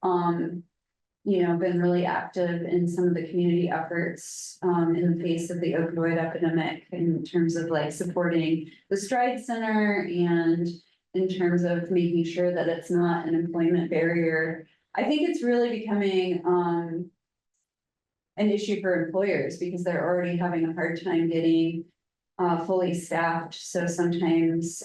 been really active in some of the community efforts in the face of the opioid epidemic in terms of like supporting the Stride Center and in terms of making sure that it's not an employment barrier. I think it's really becoming an issue for employers because they're already having a hard time getting fully staffed. So sometimes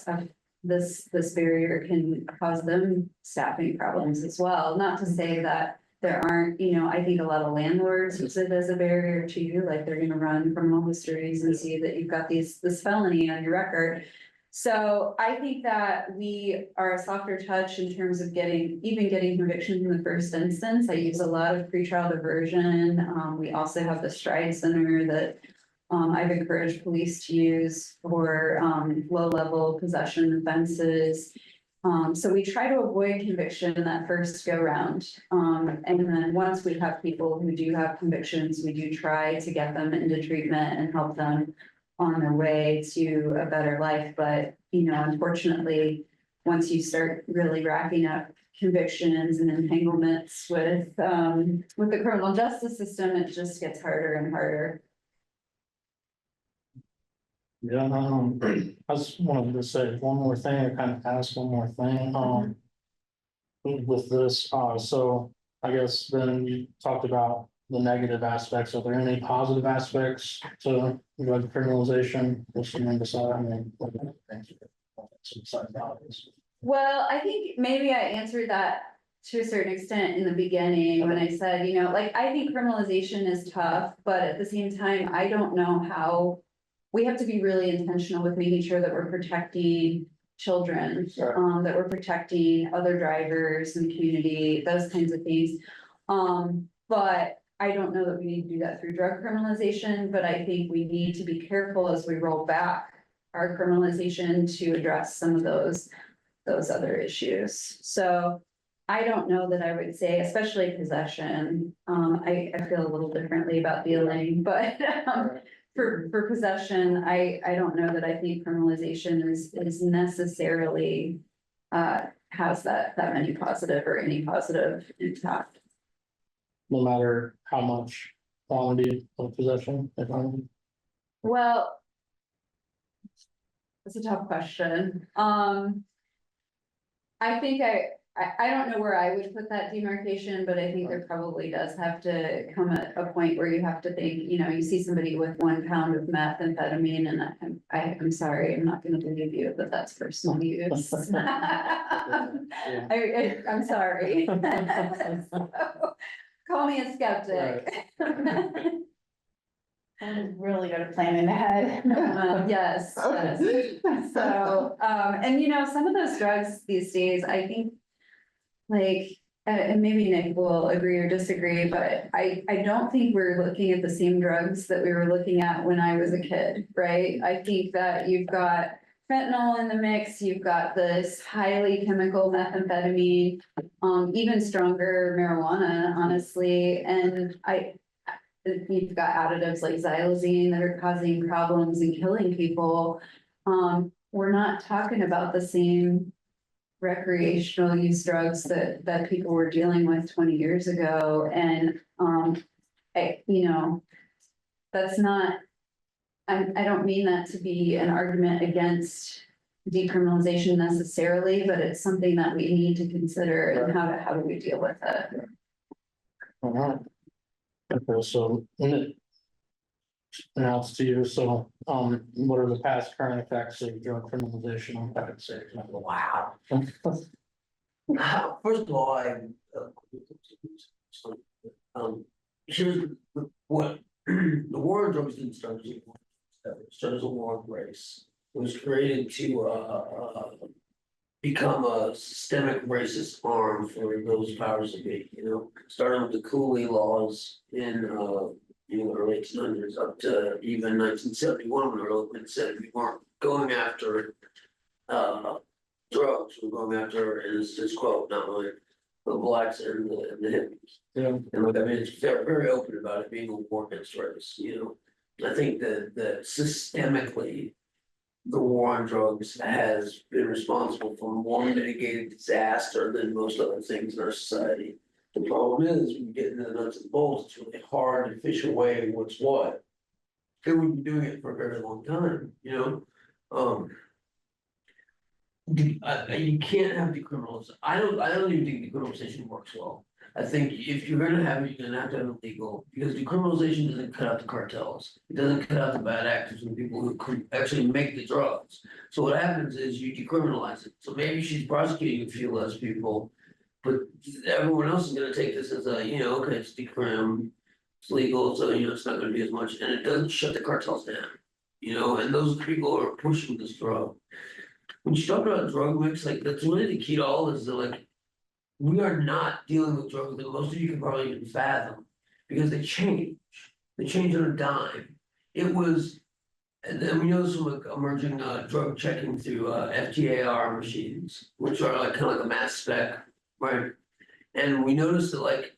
this barrier can cause them staffing problems as well. Not to say that there aren't, I think a lot of landlords use it as a barrier too, like they're gonna run criminal histories and see that you've got this felony on your record. So I think that we are a softer touch in terms of getting convictions in the first instance. I use a lot of pretrial diversion. We also have the Stride Center that I've encouraged police to use for low-level possession offenses. So we try to avoid conviction in that first go round. And then once we have people who do have convictions, we do try to get them into treatment and help them on their way to a better life. But, unfortunately, once you start really racking up convictions and entanglements with the criminal justice system, it just gets harder and harder. Yeah, I just wanted to say one more thing, or kind of ask one more thing, with this, so I guess then you talked about the negative aspects. Are there any positive aspects to drug criminalization? Well, I think maybe I answered that to a certain extent in the beginning when I said, I think criminalization is tough, but at the same time, I don't know how. We have to be really intentional with making sure that we're protecting children, Sure. That we're protecting other drivers in the community, those kinds of things. But I don't know that we need to do that through drug criminalization, but I think we need to be careful as we roll back our criminalization to address some of those other issues. So I don't know that I would say, especially possession, I feel a little differently about dealing, but for possession, I don't know that I think criminalization is necessarily has that many positive or any positive impact. No matter how much quantity of possession, Well, that's a tough question. I think I don't know where I would put that demarcation, but I think there probably does have to come at a point where you have to think, you see somebody with 1 pound of methamphetamine and I'm sorry, I'm not gonna believe you that that's personal use. I'm sorry. So, call me a skeptic. I'm really good at planning ahead. Yes. So, and some of those drugs these days, I think and maybe Nick will agree or disagree, but I don't think we're looking at the same drugs that we were looking at when I was a kid, right? I think that you've got fentanyl in the mix, you've got this highly chemical methamphetamine, even stronger marijuana, honestly, and you've got additives like xylazine that are causing problems and killing people. We're not talking about the same recreational use drugs that people were dealing with 20 years ago. And, that's not, I don't mean that to be an argument against decriminalization necessarily, but it's something that we need to consider and how do we deal with it. All right. Okay, so now it's to you. So, what are the past current effects of drug criminalization on private safety? Wow. First of all, here's what the war on drugs didn't start as a war. It started as a war on race. It was created to become a systemic racist arm for those powers that be. Starting with the Cooley laws in the early 1800s up to even 1971 when the early said we weren't going after drugs, we're going after, and it's his quote, not mine, the blacks and the hippies. Yeah. And it's very, very open about it being a war against race, I think that systemically the war on drugs has been responsible for more mitigated disaster than most other things in our society. The problem is, when you get into the nuts and bolts, it's really hard to fish away what's what. And we've been doing it for a very long time, you know, you can't have decriminalization. I don't even think decriminalization works well. I think if you're gonna have it, you're gonna have to have it legal, because decriminalization doesn't cut out the cartels. It doesn't cut out the bad actors and people who could actually make the drugs. So what happens is you decriminalize it. So maybe she's prosecuting a few less people. But everyone else is gonna take this as a, you know, okay, it's decrim, it's legal, so you know, it's not gonna be as much, and it doesn't shut the cartels down. You know, and those people are pushing this drug. When you talk about drug mix, like that's really the key to all this, is that like. We are not dealing with drugs that most of you can probably even fathom, because they change on a dime. It was, and then we know some like emerging drug checking through FTAR machines, which are like kind of like a mass spec, right? And we noticed that like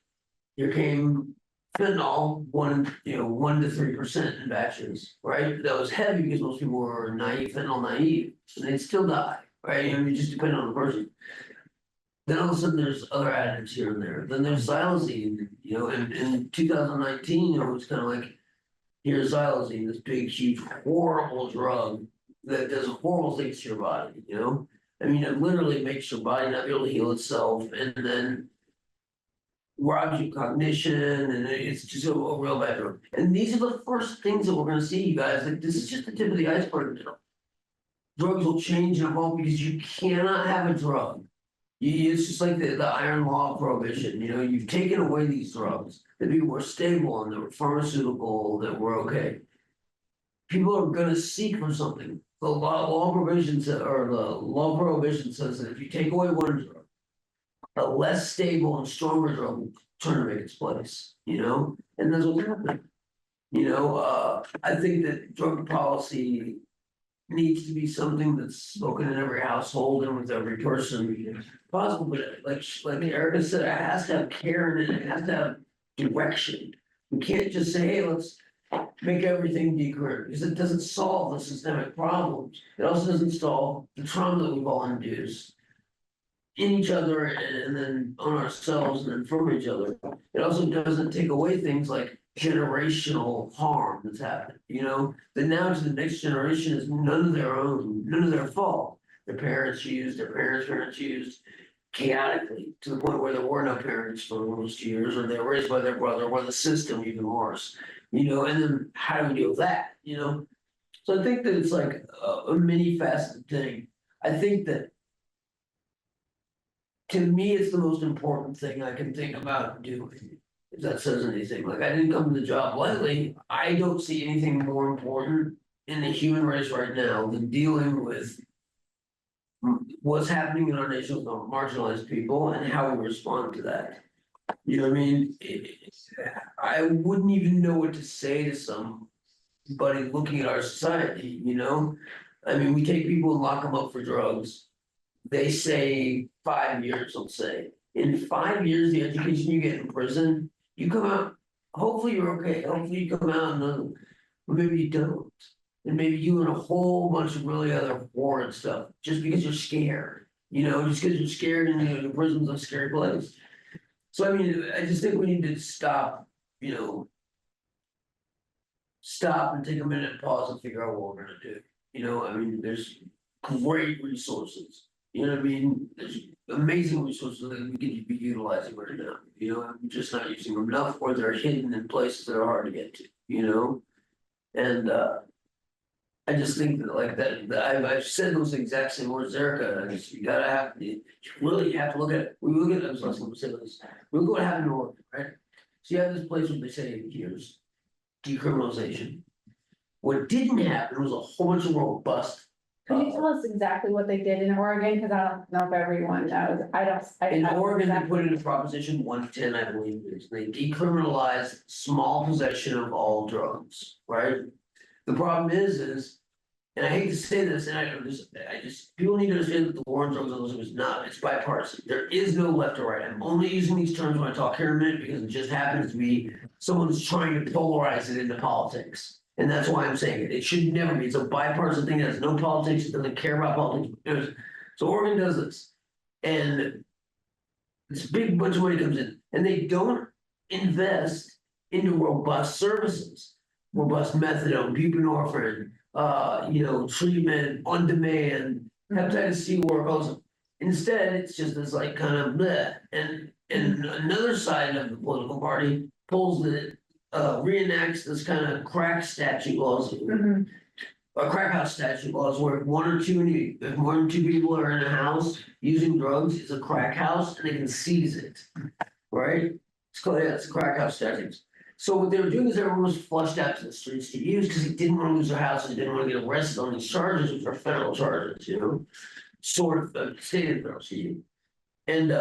here came fentanyl, 1 to 3% in batches, right? That was heavy because most people were fentanyl naive, and they'd still die, right? And it just depended on the person. Then all of a sudden there's other additives here and there. Then there's xylazine, you know, in 2019, it was kind of like, here's xylazine, this big, huge, horrible drug that does horrible things to your body, you know? I mean, it literally makes your body not be able to heal itself, and then robs you of cognition, and it's just a real bad drug. And these are the first things that we're gonna see, you guys. Like, this is just the tip of the iceberg now. Drugs will change and evolve because you cannot have a drug. It's just like the iron law of prohibition, you know, you've taken away these drugs that people were stable and that were pharmaceutical, that were okay. People are gonna seek for something. The law of prohibition says that if you take away one drug, a less stable and stronger drug will turn to make its place, you know, and that's what's happening. You know, I think that drug policy needs to be something that's spoken in every household and with every person possible, but like Erica said, it has to have care in it, it has to have direction. We can't just say, hey, let's make everything decrim, because it doesn't solve the systemic problems. It also doesn't solve the trauma that we've all induced in each other and then on ourselves and then from each other. It also doesn't take away things like generational harm that's happened, you know, that now to the next generation is none of their own, none of their fault. Their parents used, their parents used chaotically to the point where there were no parents for most years, or they were raised by their brother, or the system even worse, you know, and then how do we deal with that, you know? So I think that it's like a many faceted thing. I think that to me, it's the most important thing I can think about doing. If that says anything, like I didn't come to the job lightly, I don't see anything more important in the human race right now than dealing with. What's happening in our nation with our marginalized people and how we respond to that. You know what I mean? I wouldn't even know what to say to somebody looking at our society, you know? I mean, we take people and lock them up for drugs. They say 5 years, let's say. In 5 years, the education you get in prison, you come out, hopefully you're okay, hopefully you come out and maybe you don't. And maybe you and a whole bunch of really other horrid stuff, just because you're scared, you know, just because you're scared and you know, the prison's a scary place. So I mean, I just think we need to stop, you know. Stop and take a minute, pause and figure out what we're gonna do. You know, I mean, there's great resources. You know what I mean? There's amazing resources that we could be utilizing right now. You know, I'm just not using them enough, or they're hidden in places that are hard to get to, you know? And I just think that like that I've said those exact same words, Erica. You really have to look at it. We look at, I was listening to say this. We look at what happened in Oregon, right? So you have this place where they say here's decriminalization. What didn't happen was a whole bunch of robust. Could you tell us exactly what they did in Oregon? Because I don't know if everyone knows. In Oregon, they put in a Proposition 110, I believe it is. They decriminalized small possession of all drugs, right? The problem is, and I hate to say this, and I just, people need to understand that the war on drugs is not, it's bipartisan. There is no left or right. I'm only using these terms when I talk here in a minute because it just happens to be someone who's trying to polarize it into politics. And that's why I'm saying it. It should never be. It's a bipartisan thing. It has no politics. It doesn't care about politics. So Oregon does this. And This big bunch of money comes in, and they don't invest into robust services. Robust methadone, buprenorphine, treatment on demand, hepatitis C work, also. Instead, it's just this like kind of bleh, and another side of the political party pulls the reenacts this kind of crack statute laws. Crack house statute laws where if more than two people are in a house using drugs, it's a crack house and they can seize it. Right? It's crack house statutes. So what they were doing is everyone was flushed out to the streets to use because they didn't want to lose their house and didn't want to get arrested on these charges, which are federal charges, sort of state and federal, and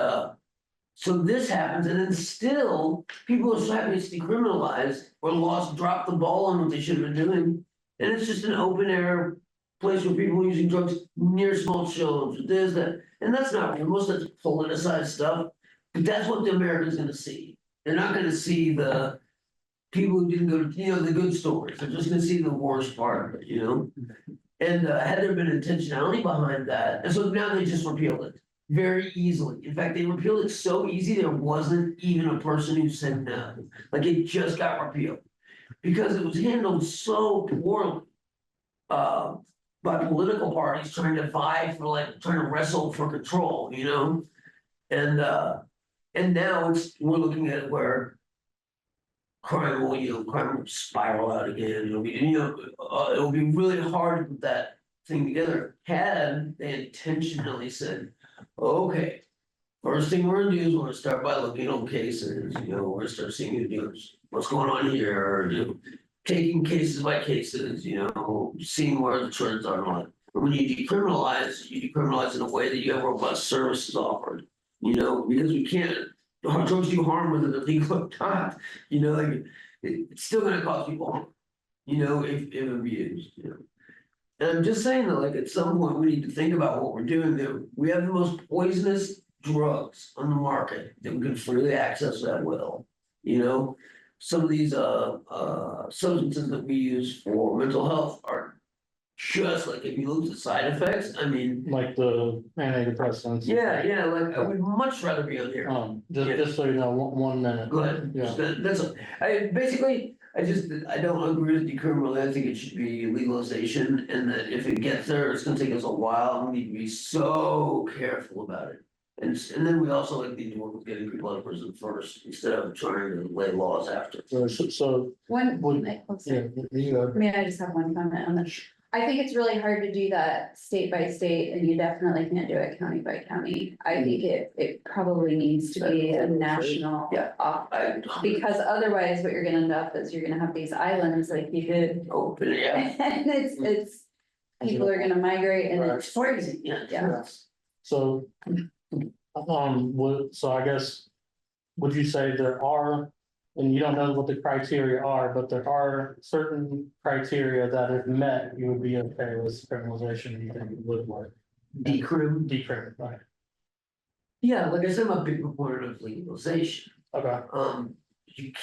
so this happens, and then still people are so happy it's decriminalized or laws drop the ball on what they should have been doing, and it's just an open air place where people are using drugs near small children, this, that, and that's not real. Most of that's politicized stuff, but that's what the American's going to see. They're not going to see the people who didn't go to, the good stories. They're just gonna see the worst part of it, And had there been intentionality behind that, and so now they just repealed it very easily. In fact, they repealed it so easy, there wasn't even a person who said no. Like it just got repealed. Because it was handled so poorly. By political parties trying to vie for trying to wrestle for control, And now we're looking at it where crime will spiral out again. It'll be really hard to put that thing together. Had they intentionally said, okay, first thing we're gonna do is we're gonna start by looking at cases, we're gonna start seeing, what's going on here, taking cases by cases, seeing where the trends are and all that. But when you decriminalize in a way that you have robust services offered, because we can't. Drugs do harm whether they're legal or not, it's still gonna cause people harm, if abused, And I'm just saying that, at some point, we need to think about what we're doing there. We have the most poisonous drugs on the market that we can freely access at will, Some of these substances that we use for mental health are just if you look at the side effects, I mean. Like the antidepressants. Yeah, I would much rather be on here. Just so you know, one minute. Go ahead. Yeah. I don't agree with decriminalization. I think it should be legalization, and that if it gets there, it's gonna take us a while. We need to be so careful about it. And then we also need to work with getting people out of prison first, instead of trying to lay laws after. So, May I just have one comment on that? I think it's really hard to do that state by state, and you definitely can't do it county by county. I think it probably needs to be a national. Yeah. Because otherwise what you're gonna end up is you're gonna have these islands like you did. Open, yeah. And it's, people are gonna migrate and it's Crazy, yeah. Yeah. So, so I guess, would you say there are, and you don't know what the criteria are, but there are certain criteria that if met, you would be okay with criminalization, you think it would work? Decrim, right? Yeah, like I said, I'm a big proponent of legalization. Okay.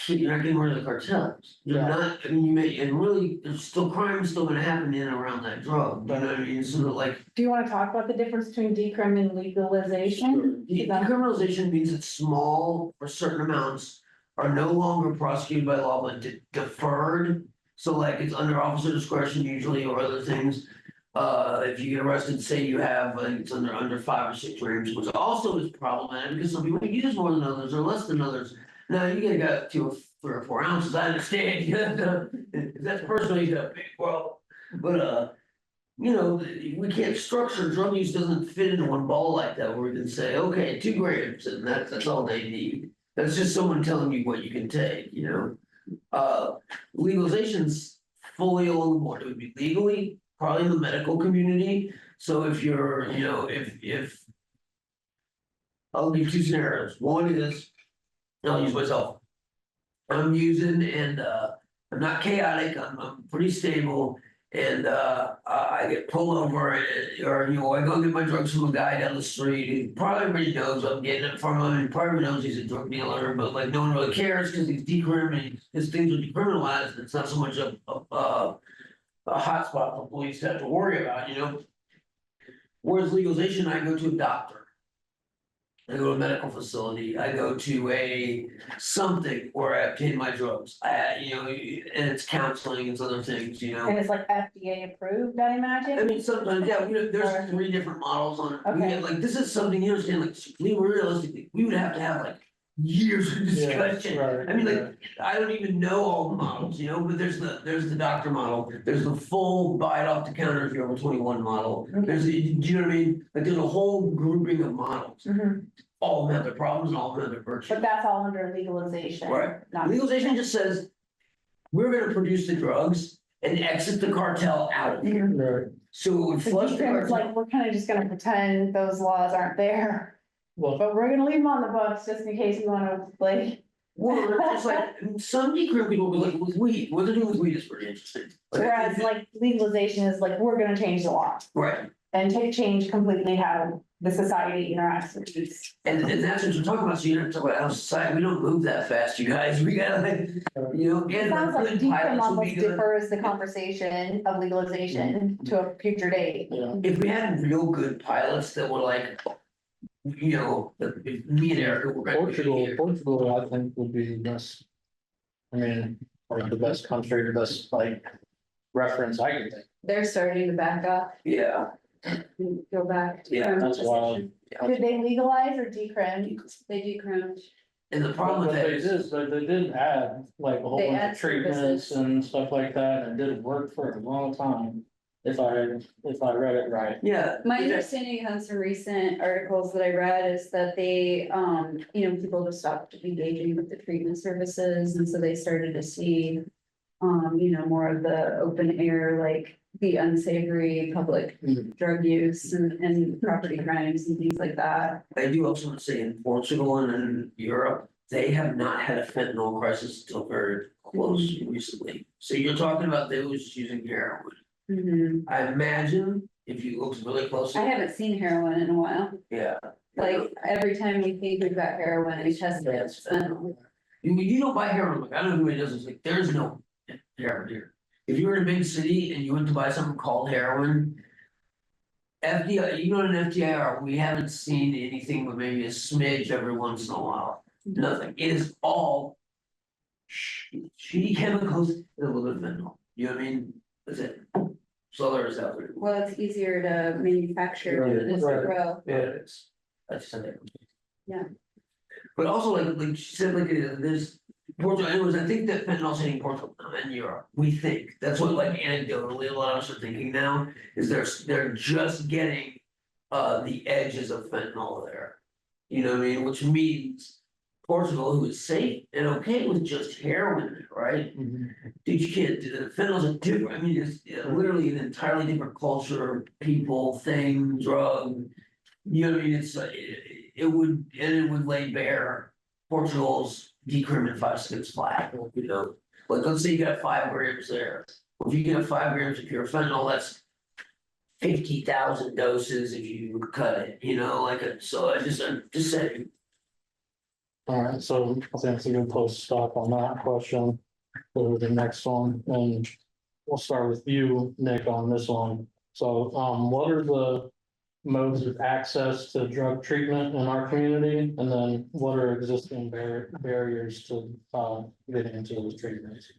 You're not getting rid of the cartels. You're Yeah. not, I mean, you may, and really, there's still crime still gonna happen in and around that drug, you know what I mean? So that Do you wanna talk about the difference between decrim and legalization? decriminalization means it's small or certain amounts are no longer prosecuted by law, but deferred. So it's under officer discretion usually, or other things. If you get arrested, say you have, it's under 5 or 6 grams, which also is problematic because some people use more than others or less than others. Now you gotta go 2 or 3 or 4 ounces, I understand, if that's personal, you got big, well, but we can't structure, drug use doesn't fit into one ball like that, where we can say, okay, 2 grams, and that's all they need. That's just someone telling you what you can take, Legalization's fully along the board, it would be legally, probably in the medical community, so if you're, if. I'll give 2 scenarios, one is, I'll use myself. I'm using and I'm not chaotic, I'm pretty stable. And I get pulled over or I go get my drugs from a guy down the street who probably everybody knows I'm getting it from him, and probably knows he's a drug dealer, but no one really cares because he's decriminalized, his things are decriminalized, it's not so much a hotspot for police to have to worry about, Whereas legalization, I go to a doctor. I go to a medical facility, I go to a something where I obtain my drugs, and it's counseling and other things, And it's like FDA approved, I I imagine? mean, sometimes, yeah, there's 3 different models on it. Okay. Like, this is something you understand, like, realistically, we would have to have like years of discussion. right, I mean, right. like, I don't even know all the models, but there's the doctor model, there's the full buy it off the counter if you're over 21 model. There's, do you know what I mean? Like, there's a whole grouping of models, Mhm. all of them have their problems and all of them have their virtues. But that's all under legalization. Right. Not. Legalization just says, we're gonna produce the drugs and exit the cartel out of here. Right. So it would The flush the decrim's cartel. like, we're kind of just gonna pretend those laws aren't there, Well, but we're gonna leave them on the books just in case you wanna like. Well, it's like, some decrim people will be like, with weed, what they're doing with weed is pretty interesting. Whereas like legalization is like, we're gonna change the law Right, and change completely how the society interacts with these. and that's what you're talking about, so you don't talk about how society, we don't move that fast, you guys, we gotta like, It and sounds like good decrim pilots would be almost good. defers the conversation of legalization to a future date. yeah, If we had real good pilots that were like, if me and Erica were gonna be here. Portugal, I think would be the best. I mean, like the best country, the best like reference I can think. They're starting to back up Yeah, and go back. to Yeah, current that's wild. position. Did they legalize or decrim? They decrimmed. and the problem with But that they is, did, but they did add like a whole They bunch add of treatments services. and stuff like that, and it did work for a long time. If I read it right. yeah. My understanding comes from recent articles that I read is that they, people just stopped engaging with the treatment services, and so they started to see. More of the open air, like the unsavory public Mhm. drug use and property crimes and things like that. I do also want to say in Portugal and in Europe, they have not had a fentanyl crisis until very close recently. So you're talking about those using heroin. Mhm. I imagine if you look really closely. I haven't seen heroin in a while, Yeah. like every time we think we've got heroin, we test it, it's fentanyl. You don't buy heroin, like, I don't know who it is, it's like, there's no heroin here. If you were in a big city and you went to buy something called heroin. FDI, you go to an FDIR, we haven't seen anything but maybe a smidge every once in a while, nothing, it is all. Shitty chemicals and a little bit of fentanyl, you know what I mean, that's it. So there is out there. Well, it's easier to manufacture than it is to Right. grow. Yeah, it is. That's just it. Yeah. But also like she said, like there's Portugal, anyways, I think that fentanyl's hitting Portugal and Europe, we think, that's what like anecdotally a lot of us are thinking now, is they're just getting. The edges of fentanyl there. You know what I mean, which means Portugal, who is safe and okay with just heroin, right? Mhm. Dude, you can't do that, fentanyl's a different, I mean, it's literally an entirely different culture, people, thing, drug. You know what I mean, it's it would lay bare Portugal's decrim in 5 seconds flat, like, let's say you got 5 grams there. Well, if you get 5 grams of pure fentanyl, that's 50,000 doses if you cut it, so I'm just saying. All right, so I think it's a good place to stop on that question. Go to the next one, and we'll start with you, Nick, on this one. So, what are the modes of access to drug treatment in our community? And then what are existing barriers to, getting into those treatments?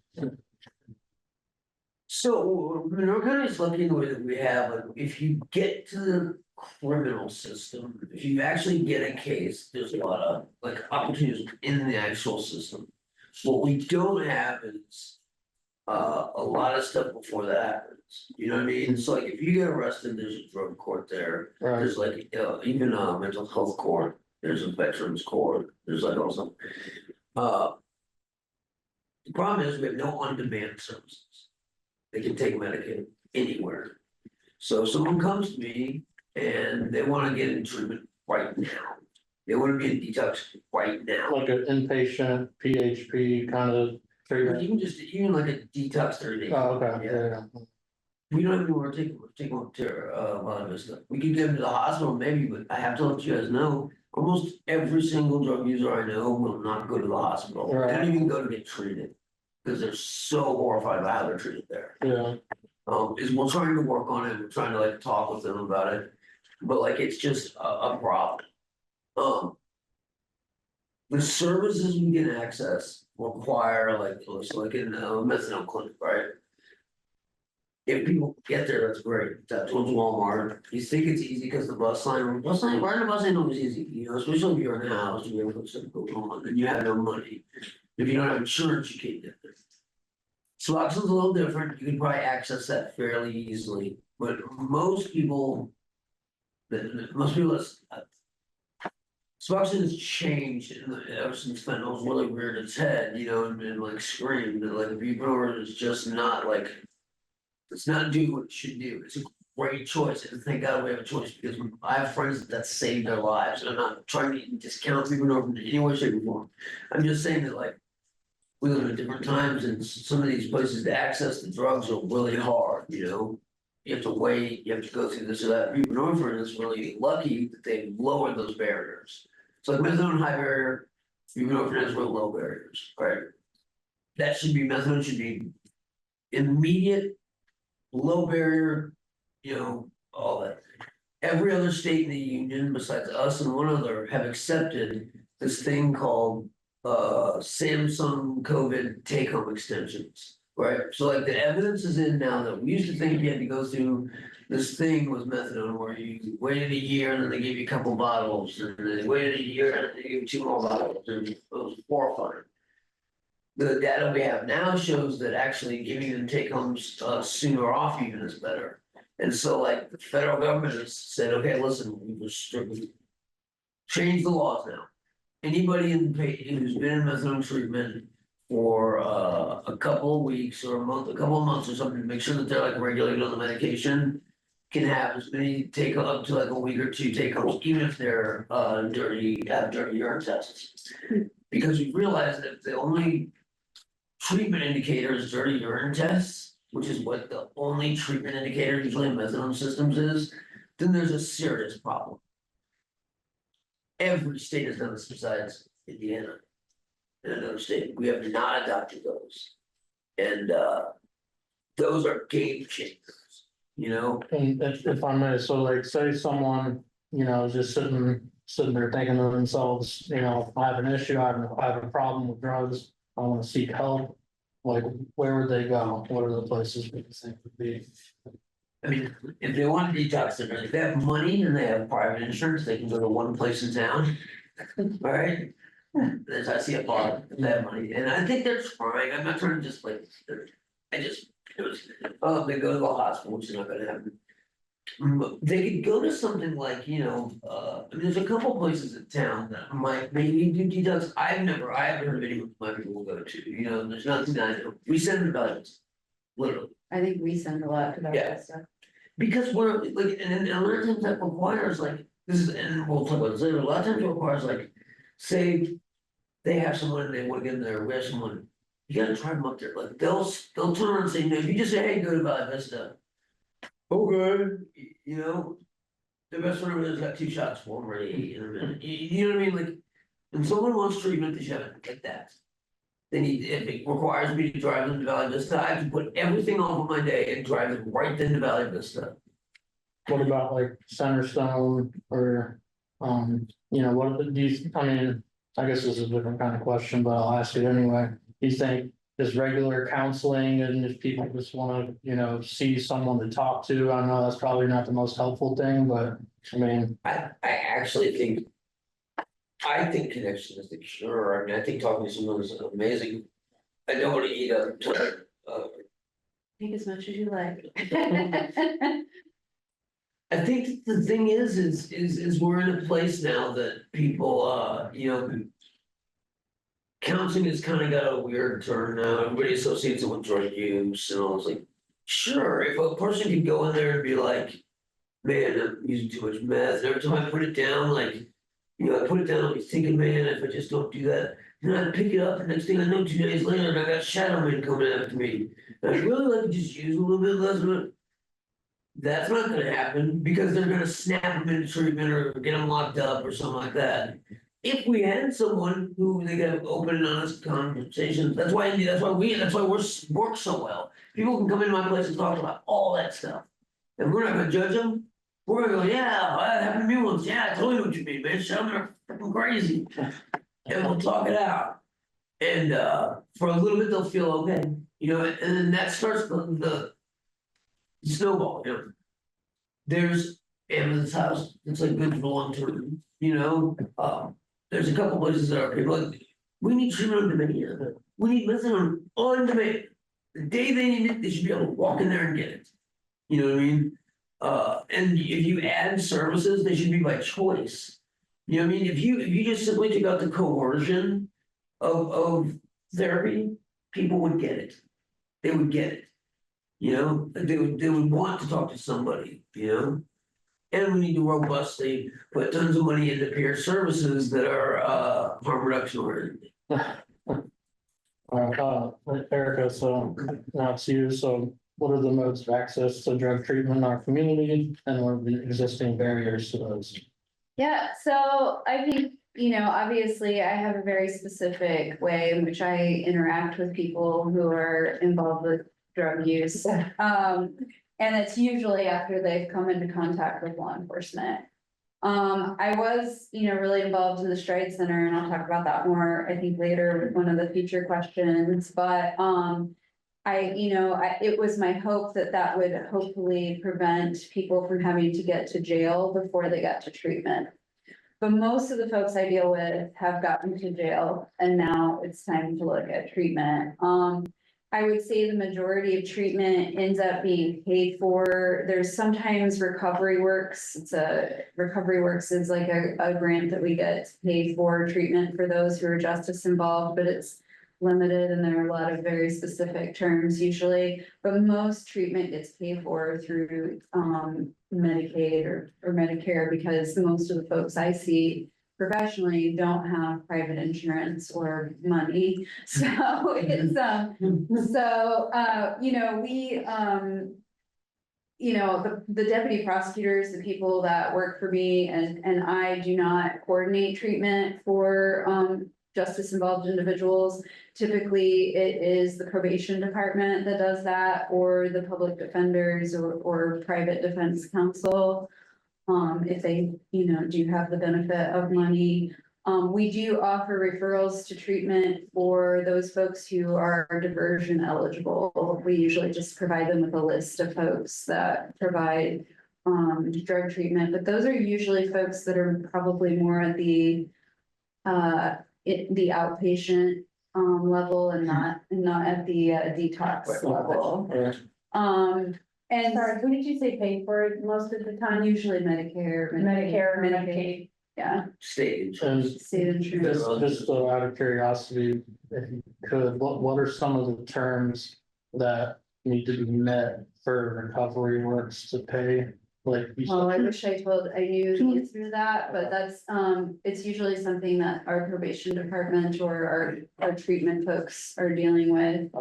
So, we're kind of just lucky in the way that we have, like, if you get to the criminal system, if you actually get a case, there's a lot of, like, opportunities in the actual system. What we don't have is. A lot of stuff before that happens, you know what I mean? So like, if you get arrested, there's a drug court there, Right, there's like, even a mental health court, there's a veterans court, there's like also. The problem is we have no on-demand services. They can take Medicaid anywhere. So if someone comes to me and they wanna get in treatment right now. They wanna be in detox right now. like an inpatient PHP kind of Or treatment. even like a detox 30 days. Oh, okay, Yeah. yeah, We don't even know where to take them to, a lot of this stuff. We could get them to the hospital maybe, but I have to let you guys know. Almost every single drug user I know will not go to the hospital. They don't even go to get treated. Cause they're so horrified by how they're treated there. yeah, Is we're trying to work on it, we're trying to like talk with them about it. But like, it's just a problem. The services we can access require like, so like in a methadone clinic, right? If people get there, that's great, that's one's Walmart, you think it's easy because the riding the bus ain't always easy, you know, especially if you're in a house, you have stuff going on, and you have no money. If you don't have insurance, you can't get there. Suboxone's a little different, you can probably access that fairly easily, but most people. Most people, Suboxone has changed ever since fentanyl's really reared its head, you know, and like screamed, and like buprenorphine is just not like. It's not doing what it should do, it's a great choice, and thank God we have a choice, because I have friends that saved their lives, and I'm not trying to discount buprenorphine in any way, shape, or form. I'm just saying that like. We live in different times, and some of these places to access the drugs are really hard, you know. You have to wait, you have to go through this or that, buprenorphine is really lucky that they've lowered those barriers. So like methadone high barrier, buprenorphine has real low barriers, right? That should be, methadone should be immediate, low barrier, you know, all that. Every other state in the union besides us and one other have accepted this thing called Samsung COVID take-home extensions. Right, so like the evidence is in now that we used to think you had to go through this thing with methadone where you waited a year and then they gave you a couple bottles, and then they waited a year and then they gave you 2 more bottles, and it was horrifying. The data we have now shows that actually giving them take homes sooner off even is better. And so like the federal government has said, okay, listen, we change the laws now. Anybody who's been in methadone treatment for a couple of weeks or a couple of months or something, to make sure that they're like regulated on the medication. Can have as many take up to like a week or 2 take homes, even if they're have dirty urine tests. Because we realized that the only treatment indicator is dirty urine tests, which is what the only treatment indicator usually in methadone systems is, then there's a serious problem. Every state has done this besides Indiana. In another state, we have not adopted those. And those are game changers, you know? And if I may, so like, say someone, you know, is just sitting there thinking to themselves, you know, I have an issue, I have a problem with drugs, I wanna seek help. Like, where would they go? What are the places we think would be? I mean, if they want to detox their if they have money and they have private insurance, they can go to one place in town. All right? There's, I see a bar, if they have money, and I think they're trying, I'm not trying to just like, it was, they go to the hospital, which is not gonna happen. They could go to something like, you know, I mean, there's a couple places in town that might maybe do detox, I haven't heard of anyone my people will go to, you know, there's nothing I know, we send them values. Literally. I think we send a lot to that Yeah. stuff. Because we're like, and a lot of times that requires like, this is, and we'll talk about this later, a lot of times it requires like, say. They have someone and they wanna get in there, we have someone, you gotta try them up there, like, they'll turn around and say, no, if you just say, hey, go to Valley Vista. Okay, you know, the best one over there's got 2 shots for them ready in a minute, you know what I mean, like. When someone wants treatment, they should have it like that. They need, if it requires me to drive them to Valley Vista, I have to put everything off of my day and drive them right then to Valley Vista. What about like Centerstone or, you know, what do you, I mean, I guess this is a different kind of question, but I'll ask it anyway. Do you think just regular counseling and if people just wanna, you know, see someone to talk to, I know that's probably not the most helpful thing, but I mean. I actually think. I think connection is the cure, I mean, I think talking to someone is amazing. I don't wanna eat Take as much as you like. I think the thing is we're in a place now that people, you know. Counseling has kind of got a weird turn now, everybody associates it with drug use and all, it's like. Sure, if a person could go in there and be like, man, I'm using too much meth, and every time I put it down, like. You know, I put it down, I'll be thinking, man, if I just don't do that, then I pick it up, and next thing I know, 2 days later, and I got shadow men coming after me. And I'd really like to just use a little bit less of it. That's not gonna happen, because they're gonna snap them into treatment or get them locked up or something like that. If we had someone who they could have open and honest conversations, that's why we're work so well. People can come into my place and talk about all that stuff. And we're not gonna judge them. We're gonna go, yeah, that happened to me once, yeah, I totally know what you mean, man, shut up, they're freaking crazy. and we'll talk it out. And for a little bit, they'll feel okay, you know, and then that starts the snowball, you know. There's Amazon's house, it's like good for long term, you know, there's a couple places that are people like, we need treatment on demand, we need medicine on demand. The day they need it, they should be able to walk in there and get it. You know what I mean? And if you add services, they should be by choice. You know what I mean? If you just simply took out the coercion of therapy, people would get it. They would get it. You know, they would want to talk to somebody, you know? And we need to robustly put tons of money into peer services that are harm reduction oriented. Erica, so now it's you, so what are the modes of access to drug treatment in our community, and what are the existing barriers to those? Yeah, so I think, you know, obviously I have a very specific way in which I interact with people who are involved with drug use. And it's usually after they've come into contact with law enforcement. I was, you know, really involved in the Stride Center, and I'll talk about that more, I think, later with one of the future questions, but, it was my hope that that would hopefully prevent people from having to get to jail before they got to treatment. But most of the folks I deal with have gotten to jail, and now it's time to look at treatment. I would say the majority of treatment ends up being paid for. There's sometimes Recovery Works. Recovery Works is like a grant that we get to pay for treatment for those who are justice involved, but it's limited and there are a lot of very specific terms usually. But most treatment gets paid for through Medicaid or Medicare, because most of the folks I see professionally don't have private insurance or money. So it's, the deputy prosecutors, the people that work for me and I do not coordinate treatment for, justice involved individuals. Typically, it is the probation department that does that, or the public defenders or private defense counsel. If they, do have the benefit of money. We do offer referrals to treatment for those folks who are diversion eligible. We usually just provide them with a list of folks that provide drug treatment, but those are usually folks that are probably more at the outpatient level and not at the detox level. And Sorry, who did you say paid for it most of the time? usually Medicare, Medicare or Medicaid? yeah, Stage. And state insurance. just out of curiosity, if you could, what are some of the terms that need to be met for Recovery Works to pay? Like, Oh, I wish I knew the answer to that, but that's, it's usually something that our probation department or our treatment folks are dealing with.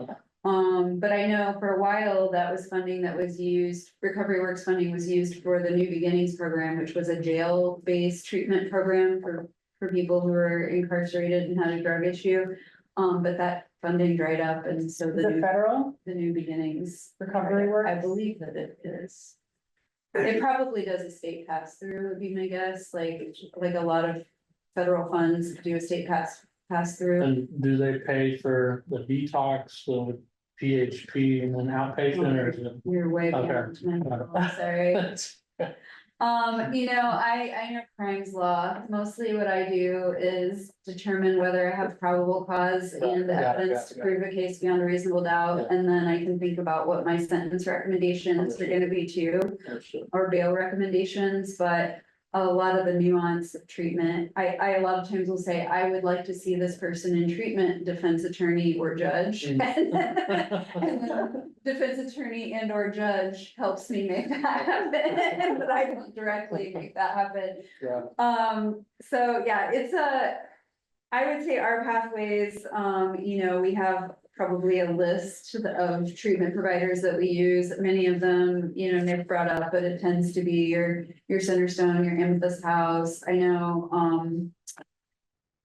But I know for a while that was funding that was used, Recovery Works funding was used for the New Beginnings program, which was a jail-based treatment program for people who were incarcerated and had a drug issue. But that funding dried up, and so Is it federal the New Beginnings recovery work? I believe that it is. It probably does a state pass through, would be my guess, like a lot of federal funds do a state pass through. and do they pay for the detox, the PHP, and then outpatient, or is it? You're way Okay. beyond mental, I'm sorry. I know crimes law. Mostly what I do is determine whether I have probable cause and the evidence to prove a case beyond a reasonable doubt. And then I can think about what my sentence recommendations are gonna be too, or bail recommendations, but a lot of the nuance of treatment, I a lot of times will say, I would like to see this person in treatment, defense attorney or judge. And then defense attorney and or judge helps me make that happen, but I don't directly make that happen. Yeah. So yeah, I would say our pathways, we have probably a list of treatment providers that we use. Many of them, Nick brought up, but it tends to be your Centerstone, your Amethyst House. I know,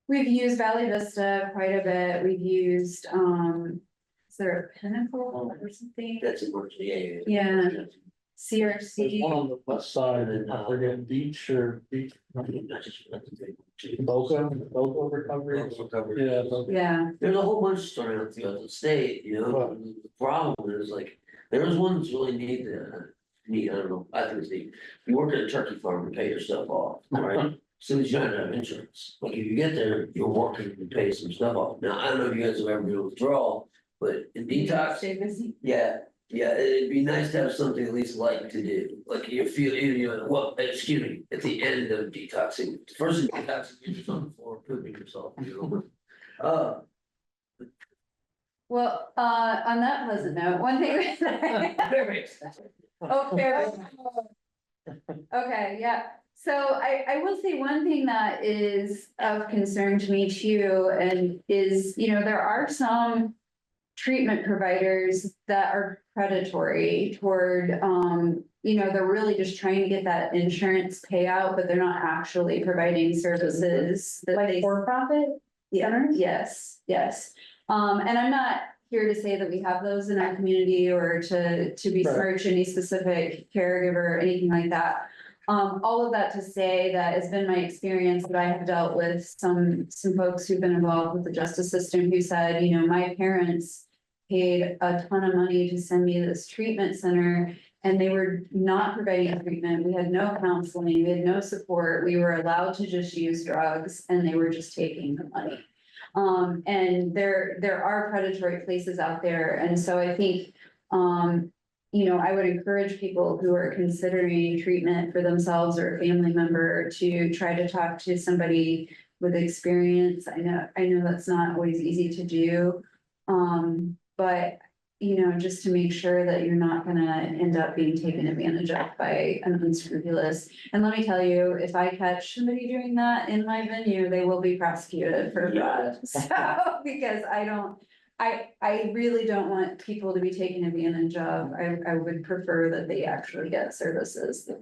we've used Valley Vista quite a bit. We've used, is there a Pinnacle or something? That's emergency. Yeah. There's CRC, one on the west side, and I forget, beach or beach. Boca recovery. Yeah, Boca. yeah, There's a whole bunch of stories out throughout the state, you know, and the problem is like, there was one that's really neat, I don't know, I think it's neat. You work at a turkey farm and pay your stuff off, right? As soon as you don't have insurance, like if you get there, you're working and pay some stuff off. Now, I don't know if you guys have ever been a withdrawal, but in detox, Stay busy. yeah, it'd be nice to have something at least like to do, like you feel, you know, well, excuse me, at the end of detoxing. First in detoxing, you're just on the floor pooping yourself, you know? well, on that pleasant note, one thing. Oh, fair. Okay, yeah, so I will say one thing that is of concern to me too, and is, you know, there are some treatment providers that are predatory toward, you know, they're really just trying to get that insurance payout, but they're not actually providing services that Like they. for profit? Yeah, yes, yes. And I'm not here to say that we have those in our community or to besmirch any specific caregiver or anything like that. All of that to say that it's been my experience that I have dealt with some folks who've been involved with the justice system who said, you know, my parents paid a ton of money to send me to this treatment center and they were not providing treatment. We had no counseling, we had no support. We were allowed to just use drugs and they were just taking the money. And there are predatory places out there. And so I think, you know, I would encourage people who are considering treatment for themselves or a family member to try to talk to somebody with experience. I know that's not always easy to do. But, you know, just to make sure that you're not gonna end up being taken advantage of by an unscrupulous. And let me tell you, if I catch somebody doing that in my venue, they will be prosecuted for fraud. So, because I really don't want people to be taken advantage of. I would prefer that they actually get services that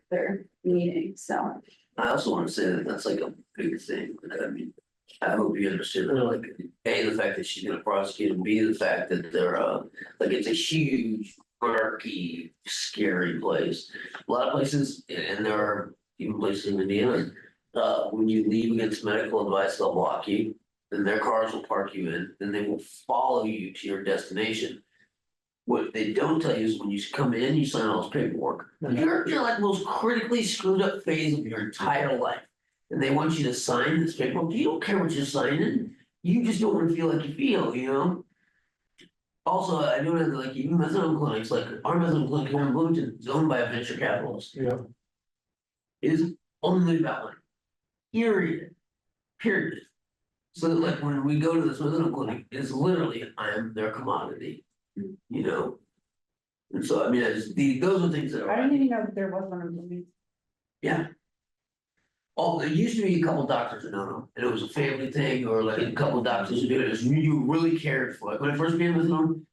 they're needing, so. I also wanna say that that's like a big thing, I mean, I hope you understand that, like, A, the fact that she's gonna prosecute, and B, the fact that they're, like, it's a huge, murky, scary place. A lot of places, and there are even places in Indiana, when you leave against medical advice, they'll block you. Then their cars will park you in, then they will follow you to your destination. What they don't tell you is when you come in, you sign all this paperwork. You're like the most critically screwed up phase of your entire life. And they want you to sign this paperwork. You don't care what you're signing. You just don't want to feel like you feel, you know? Also, I know that like even methadone clinics, like our methadone clinic here in Bloomington is owned by a venture capitalist. Yeah. It is only about money. Period. So that like when we go to this methadone clinic, it's literally, I am their commodity, you know? And so, I mean, those are things that are. I didn't even know that there was one of them. Yeah. Oh, there used to be a couple doctors who know them, and it was a family thing, or like a couple doctors who did it, you really cared for it. When I first began with them,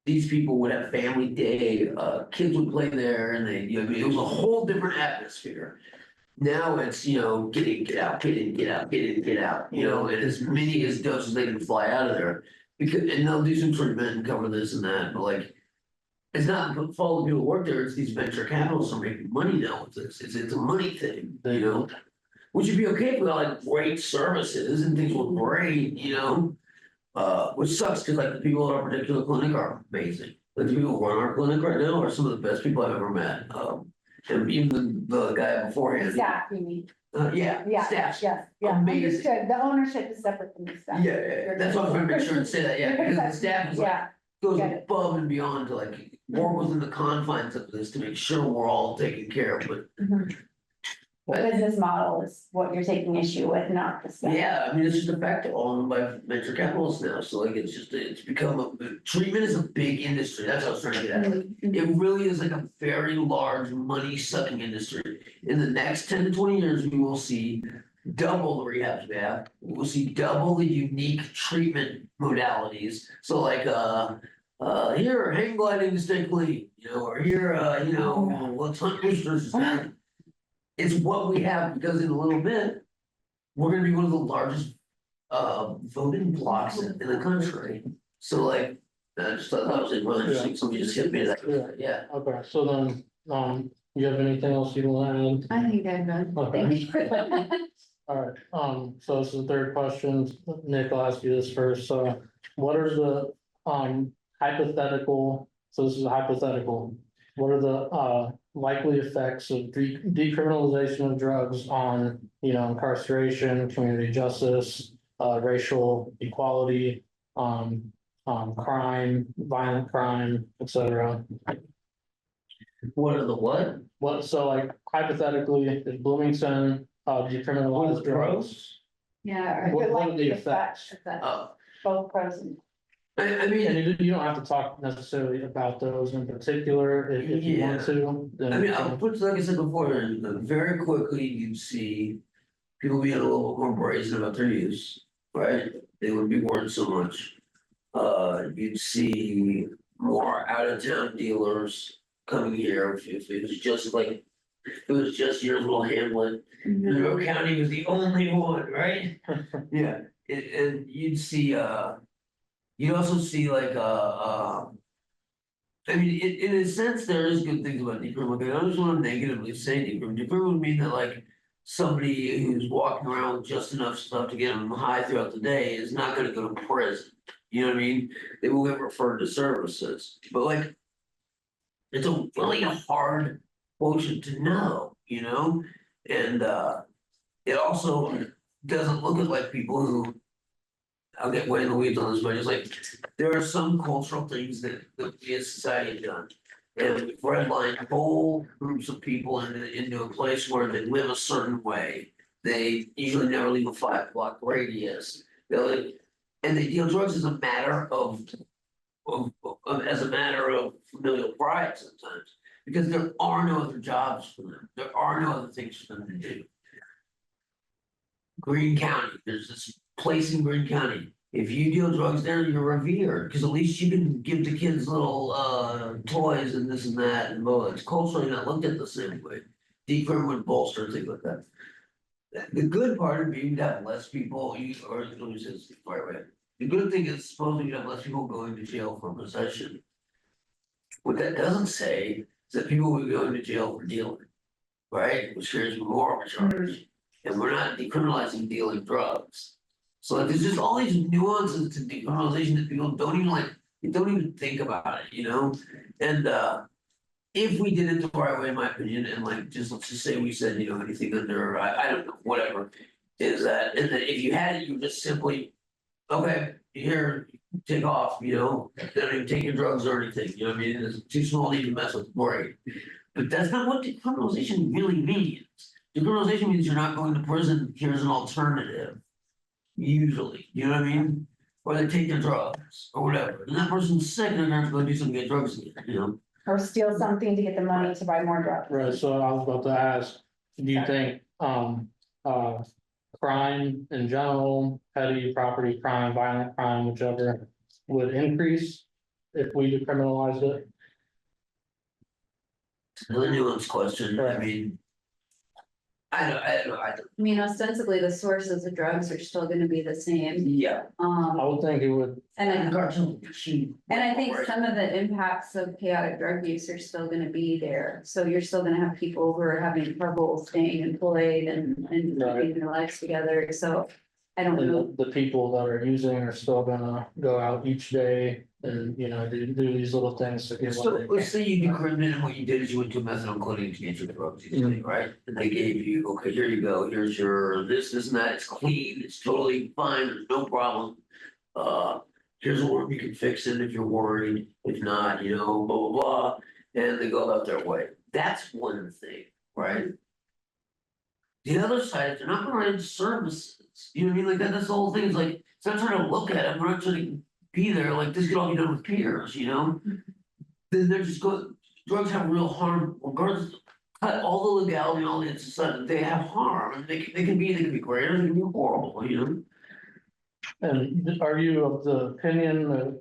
these people would have family day, kids would play there, and they, you know, it was a whole different atmosphere. Now it's, you know, get in, get out, get in, get out, get in, get out, you know, and as many as doses they can fly out of there. Because, and they'll do some treatment and cover this and that, but like, it's not the fault of the people who work there, it's these venture capitalists are making money now with this, it's a money thing, you know? Which would be okay if we got like great services and things were great, you know? Which sucks, cause like the people at our particular clinic are amazing, like the people who run our clinic right now are some of the best people I've ever met, and even the guy beforehand. Staff, you mean? Yeah, Yeah, staff. yes, yeah, Amazing. understood. The ownership is separate from the staff. Yeah, that's why I'm trying to make sure and say that, yeah, because the staff is like, Yeah, goes get it. above and beyond to like work within the confines of this to make sure we're all taken care of, but. the business model is what you're taking issue with, not the staff. Yeah, I mean, it's just a fact owned by venture capitalists now, so like, it's become treatment is a big industry, that's what I was trying to get at. Like, it really is like a very large money sucking industry. In the next 10 to 20 years, we will see double the rehabs we have, we'll see double the unique treatment modalities, so like, here, hang gliding to stay clean, you know, or here, you know, let's hunt roosters. It's what we have, because in a little bit, we're gonna be one of the largest voting blocks in the country. So like, I just thought that was really interesting, somebody just hit me that, yeah. Okay, so then You have anything else you want to I think I'm done. Okay. Thank you. add? All right, so this is the third question. Nick, I'll ask you this first. So what are the, hypothetical, so this is a hypothetical. What are the, likely effects of decriminalization of drugs on, incarceration, community justice, racial equality, crime, violent crime, et cetera? What are the what? What, so like hypothetically, if Bloomington, decriminalized drugs, Yeah, what Like are the the effects? Uh, Both present. I mean, And you don't have to talk necessarily about those in particular, if you want to, then. I mean, I'll put, like I said before, very quickly, you'd see people being a little bit more brazen about their use, right? They wouldn't be worried so much. You'd see more out of town dealers coming here, if it was just like, it was just your little hamlet. Monroe County was the only one, right? Yeah, and you'd see, you'd also see like, I mean, in a sense, there is good things about decriminalization. I don't just want to negatively say decriminalization. Decriminalization would mean that like somebody who's walking around with just enough stuff to get them high throughout the day is not going to go to prison. You know what I mean? They will get referred to services, but like, it's a really hard quotient to know, and it also doesn't look at like people who. I'll get way in the weeds on this, but it's like, there are some cultural things that we as society have done. And we've redlined whole groups of people into a place where they live a certain way. They usually never leave a 5 block radius. And they deal drugs as a matter as a matter of familial pride sometimes. Because there are no other jobs for them. There are no other things for them to do. Green County, there's this place in Green County. If you deal drugs there, you're revered, because at least you can give the kids little toys and this and that, and well, it's culturally not looked at the same way. Decrim would bolster things like that. The good part would be you'd have less people, or let me say this the right way. The good thing is supposedly you'd have less people going to jail for possession. What that doesn't say is that people will be going to jail for dealing, right? Which carries more of a charge. And we're not decriminalizing dealing drugs. So like, there's just all these nuances to decriminalization that people don't even think about it, And if we did it the right way, in my opinion, and like just let's just say we said, anything under I don't know, whatever, is that and then if you had it, you just simply, okay, here, take off, don't even take your drugs or anything, you know what I mean? It's too small to even mess with, great. But that's not what decriminalization really means. Decriminalization means you're not going to prison, here's an alternative. Usually, you know what I mean? Or they take their drugs or whatever, and that person's sick and they're gonna have to go do something, get drugs again, Or steal something to get the money to buy more drugs. Right, so I was about to ask, do you think, crime in general, petty property crime, violent crime, whichever, would increase if we decriminalized it? It's another nuanced question, I Right. mean. I don't know, I mean, ostensibly, the sources of drugs are still gonna be the same, yeah. I would think it would, and Cartoon. I think some of the impacts of chaotic drug use are still gonna be there. So you're still gonna have people who are having trouble staying employed and Right. keeping their lives together, so. I don't and know, the people that are using are still gonna go out each day and, do these little things to get So what they let's can. say you decriminate and what you did is you went to a methadone clinic to get your drugs, right? And they gave you, okay, here you go, here's your this and that, it's clean, it's totally fine, there's no problem. Here's where we can fix it if you're worried, if not, blah, blah, blah, and they go about their way. That's one thing, right? The other side, if they're not providing services, you know what I mean, like that's the whole thing, is like, it's not trying to look at it, we're not trying to be there, like this could all be done with peers, Then they're just going, drugs have real harm, regardless, cut all the legality, all the society, they have harm, and they can be great, or they can be horrible, And are you of the opinion that,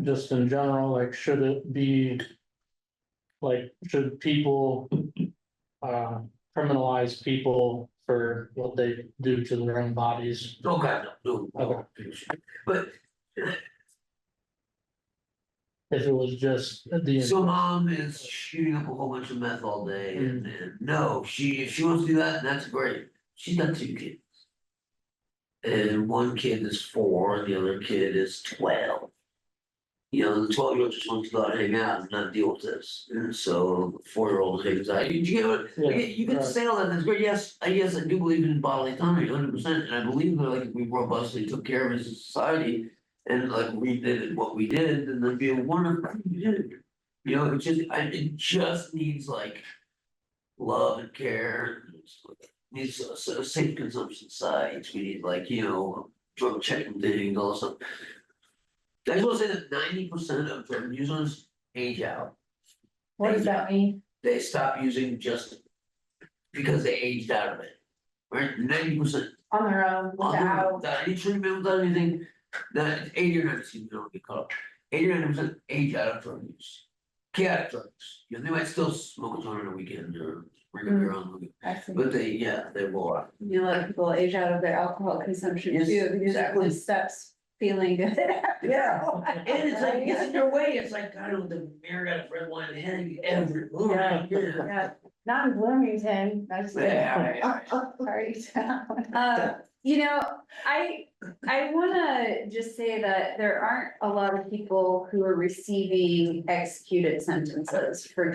just in general, like, should it be? Like, should people, criminalize people for what they do to their own bodies? Okay, no, Okay. but. if it was just the. So mom is shooting up a whole bunch of meth all day and no, if she wants to do that, that's great. She's got 2 kids. And one kid is 4 and the other kid is 12. You know, the 12-year-old just wants to go out and hang out and not deal with this. And so the 4-year-old hangs out. You get what, Yeah, you get to right. say all that, that's great. Yes, I do believe in bodily autonomy 100%. And I believe that like if we robustly took care of it as a society and like we did what we did, then there'd be a wonderful thing to do. You know, it just needs like love and care. Needs a safe consumption sites. We need like, you know, drug checking things, all that stuff. I just want to say that 90% of drug users age out. What does that mean? They stop using just because they aged out of it. Right, 90% On their own, without, without any treatment, without anything, that 80 or 90, excuse me, don't get caught up. 80 or 90% age out of drug use. Chaotic drugs, you know, they might still smoke a joint on a weekend or bring a beer on the weekend, I see. but they will. You know, a lot of people age out of their alcohol consumption Yes, too, because it exactly. just stops feeling good. Yeah, and it's like, it's in their way, it's like, I don't know, the Marriott red wine head every morning. Yeah, not in Bloomington, that's. Yeah. Party town. You know, I wanna just say that there aren't a lot of people who are receiving executed sentences for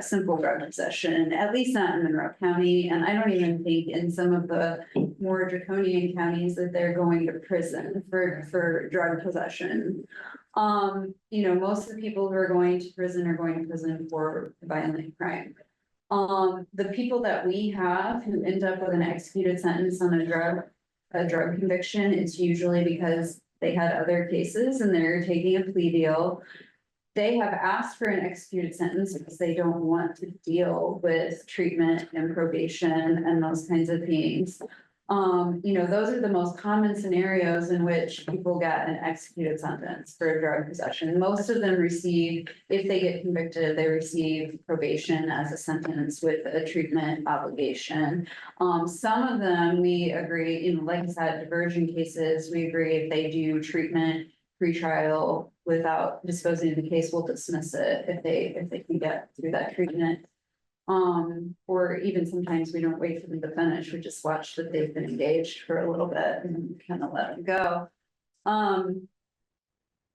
simple drug possession, at least not in Monroe County. And I don't even think in some of the more draconian counties that they're going to prison for drug possession. You know, most of the people who are going to prison are going to prison for violent crime. The people that we have who end up with an executed sentence on a drug conviction, it's usually because they had other cases and they're taking a plea deal. They have asked for an executed sentence because they don't want to deal with treatment and probation and those kinds of things. You know, those are the most common scenarios in which people get an executed sentence for drug possession. Most of them receive, if they get convicted, they receive probation as a sentence with a treatment obligation. Some of them, we agree, you know, like I said, diversion cases, we agree if they do treatment pretrial without disposing of the case, we'll dismiss it if they can get through that treatment. Or even sometimes we don't wait for them to finish, we just watch that they've been engaged for a little bit and kind of let them go.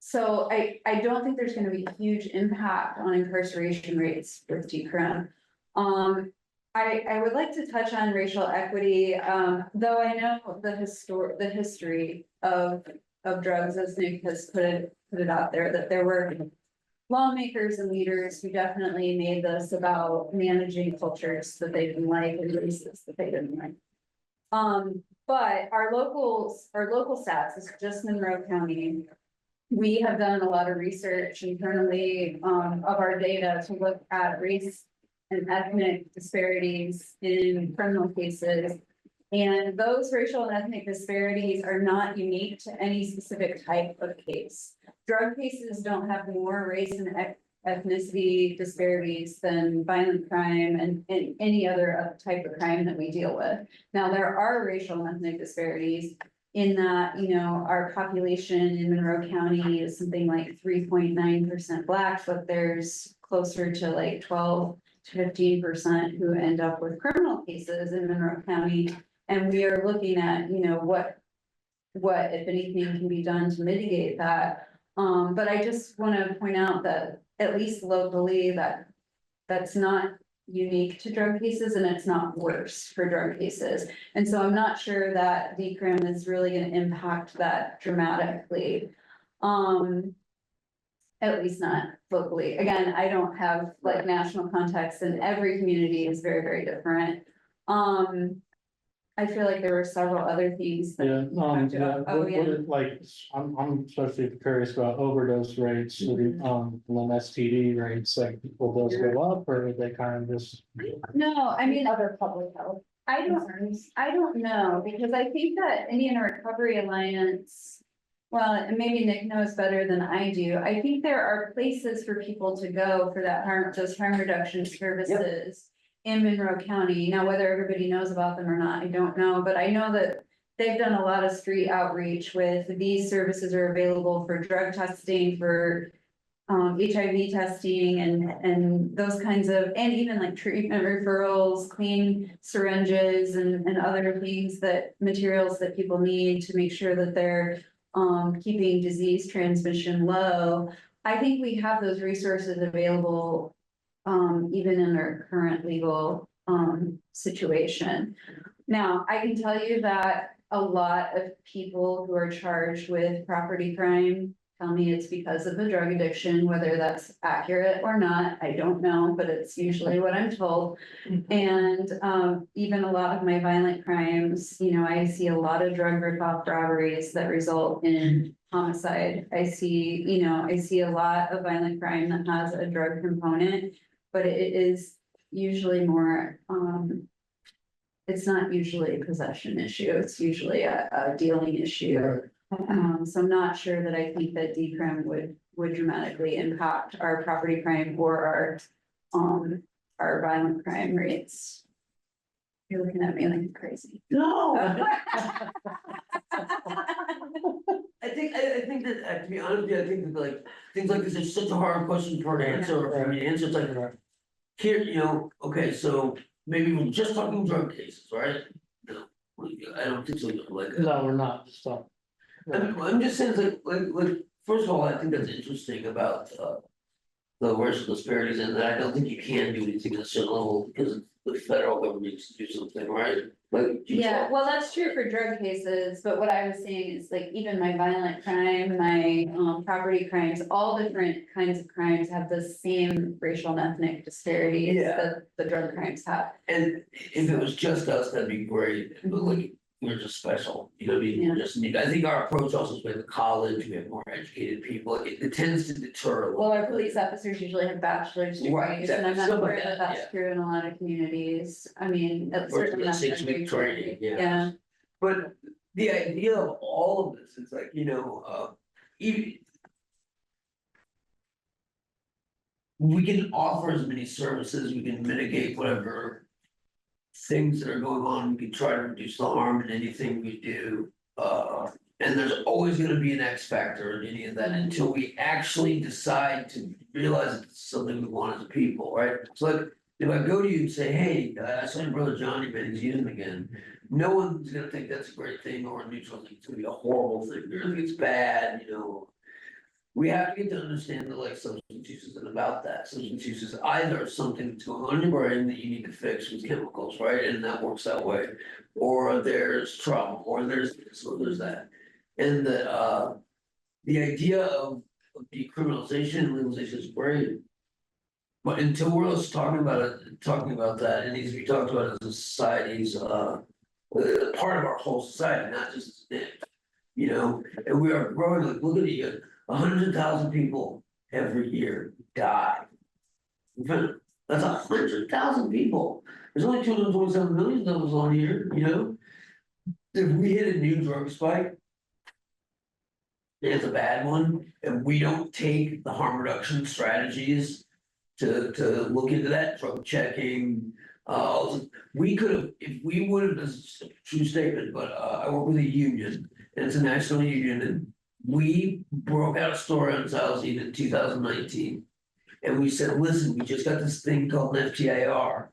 So I don't think there's gonna be a huge impact on incarceration rates with decrim. I would like to touch on racial equity, though I know the history of drugs, as Nick has put it out there, that there were lawmakers and leaders who definitely made this about managing cultures that they didn't like and races that they didn't like. But our local stats is just Monroe County. We have done a lot of research internally of our data to look at race and ethnic disparities in criminal cases. And those racial and ethnic disparities are not unique to any specific type of case. Drug cases don't have more race and ethnicity disparities than violent crime and any other type of crime that we deal with. Now, there are racial and ethnic disparities in that, you know, our population in Monroe County is something like 3.9% Black, but there's closer to like 12 to 15% who end up with criminal cases in Monroe County. And we are looking at, you know, what, if anything, can be done to mitigate that. But I just want to point out that at least locally, that's not unique to drug cases and it's not worse for drug cases. And so I'm not sure that decrim is really going to impact that dramatically. At least not locally. Again, I don't have like national context and every community is very, very different. I feel like there were several other things that. Yeah, Oh, yeah. like, I'm especially curious about overdose rates, and then STD rates, like, will those go up or are they kind of just? No, I mean, Other public health I concerns. don't know, because I think that Indian Recovery Alliance, well, and maybe Nick knows better than I do. I think there are places for people to go for those harm reduction services in Monroe County. Now, whether everybody knows about them or not, I don't know, but I know that they've done a lot of street outreach with these services are available for drug testing, for HIV testing and those kinds of, and even like treatment referrals, clean syringes and other things that, materials that people need to make sure that they're keeping disease transmission low. I think we have those resources available, even in our current legal, situation. Now, I can tell you that a lot of people who are charged with property crime tell me it's because of the drug addiction, whether that's accurate or not, I don't know, but it's usually what I'm told. And even a lot of my violent crimes, you know, I see a lot of drug rip-off robberies that result in homicide. I see a lot of violent crime that has a drug component, but it is usually more, it's not usually a possession issue, it's usually a dealing issue. So I'm not sure that I think that decrim would dramatically impact our property crime or our violent crime rates. You're looking at me like crazy. No. I think that, to be honest with you, I think that like, things like this is such a hard question for an answer, or for me to answer, it's like, here, you know, okay, so maybe we're just talking drug cases, right? No, I don't think so, like. No, we're not, so. I'm just saying, it's like, first of all, I think that's interesting about, the racial disparities, and that I don't think you can do anything at a certain level, because the federal government needs to do something, right? Like. Yeah, well, that's true for drug cases, but what I was saying is like even my violent crime, my property crimes, all different kinds of crimes have the same racial and ethnic disparities Yeah. that the drug crimes have. And if it was just us, that'd be great, but like, we're just special, you know what I mean? We're just neat. I think our approach also is with the college, we have more educated people, it tends to deter. a little Well, our bit. police officers usually have bachelor's Right, degrees, and I'm not exactly. sure Stuff like that that, that's true in a lot of communities. I mean, that's Or certainly the not. 6-week training, yeah. Yeah, But the idea of all of this is like, you know, even. We can offer as many services, we can mitigate whatever. Things that are going on, we can try to reduce the harm in anything we do. And there's always gonna be an X factor in any of that until we actually decide to realize it's something we want as a people, right? So like, if I go to you and say, hey, I saw your brother Johnny, man, he's using again. No one's gonna think that's a great thing or a neutral thing, it's gonna be a horrible thing, they're gonna think it's bad, you know. We have to get to understand that like substance use isn't about that, substance use is either something that's going on in your brain that you need to fix with chemicals, right, and that works that way. Or there's trauma, or there's this, or there's that, and that, the idea of decriminalization and legalization is great. But until we're just talking about that, it needs to be talked about as a society's, part of our whole society, not just, you know, and we are growing, like, look at you. 100,000 people every year die. That's 100,000 people. There's only 227 million of those on here, you know? If we hit a new drug spike. It's a bad one, and we don't take the harm reduction strategies to look into that, drug checking. We could have, if we would have, this is a true statement, but I work with a union, and it's a national union, and we broke out a story on Southsea in 2019. And we said, listen, we just got this thing called an FTIR.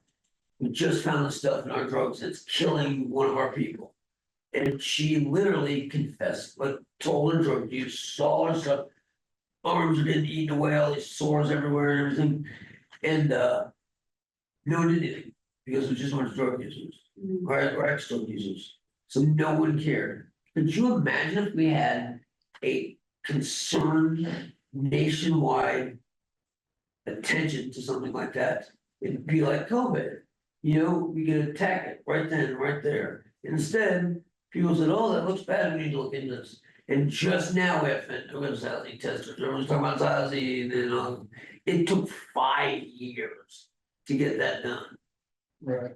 We just found this stuff in our drugs, it's killing one of our people. And she literally confessed, like told her drug use, saw her stuff, arms are getting eaten away, all these sores everywhere and everything. And no one did anything, because it was just a bunch of drug users, or ex-drug users. So no one cared. Could you imagine if we had a concerned nationwide attention to something like that? It'd be like COVID, you know, we could attack it right then, right there. Instead, people said, oh, that looks bad, we need to look into this. And just now we have Southsea testers, everyone's talking about Southsea, and then it took 5 years to get that done. Right.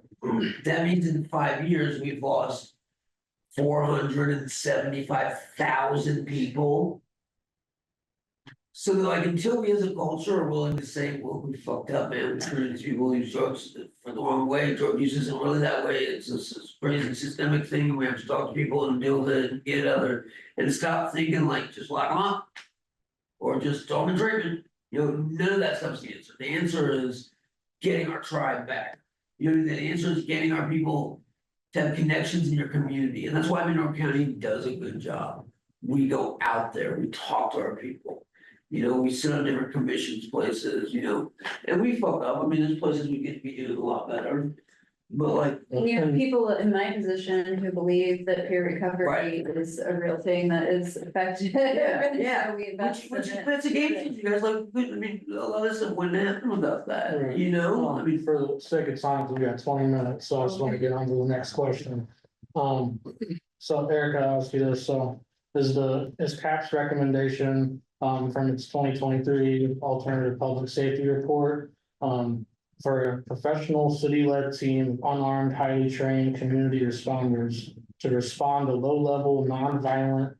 That means in 5 years, we've lost 475,000 people. So like, until we as a culture are willing to say, well, we fucked up, man, we treated these people who use drugs for the wrong way, drug use isn't really that way, it's this crazy systemic thing, we have to talk to people and deal with it and get it other, and stop thinking like, just lock them up. Or just throw them in treatment, You know, none of that stuff's the answer. The answer is getting our tribe back. You know, the answer is getting our people to have connections in your community, and that's why Monroe County does a good job. We go out there, we talk to our people. You know, we sit on different commissions, places, you know, and we fuck up. I mean, there's places we get to be doing a lot better. But like, You have people in my position who believe that peer recovery Right. is a real thing that is effective. Yeah. So we invest which, in it. that's a game changer, guys, like, I mean, a lot of stuff wouldn't happen without that, Right. you know, I mean. For the sake of time, we got 20 minutes, so I just want to get on to the next question. So Erica, I'll ask you this, so is CAP's recommendation, from its 2023 alternative public safety report, for a professional city-led team of unarmed, highly trained community responders to respond to low-level, non-violent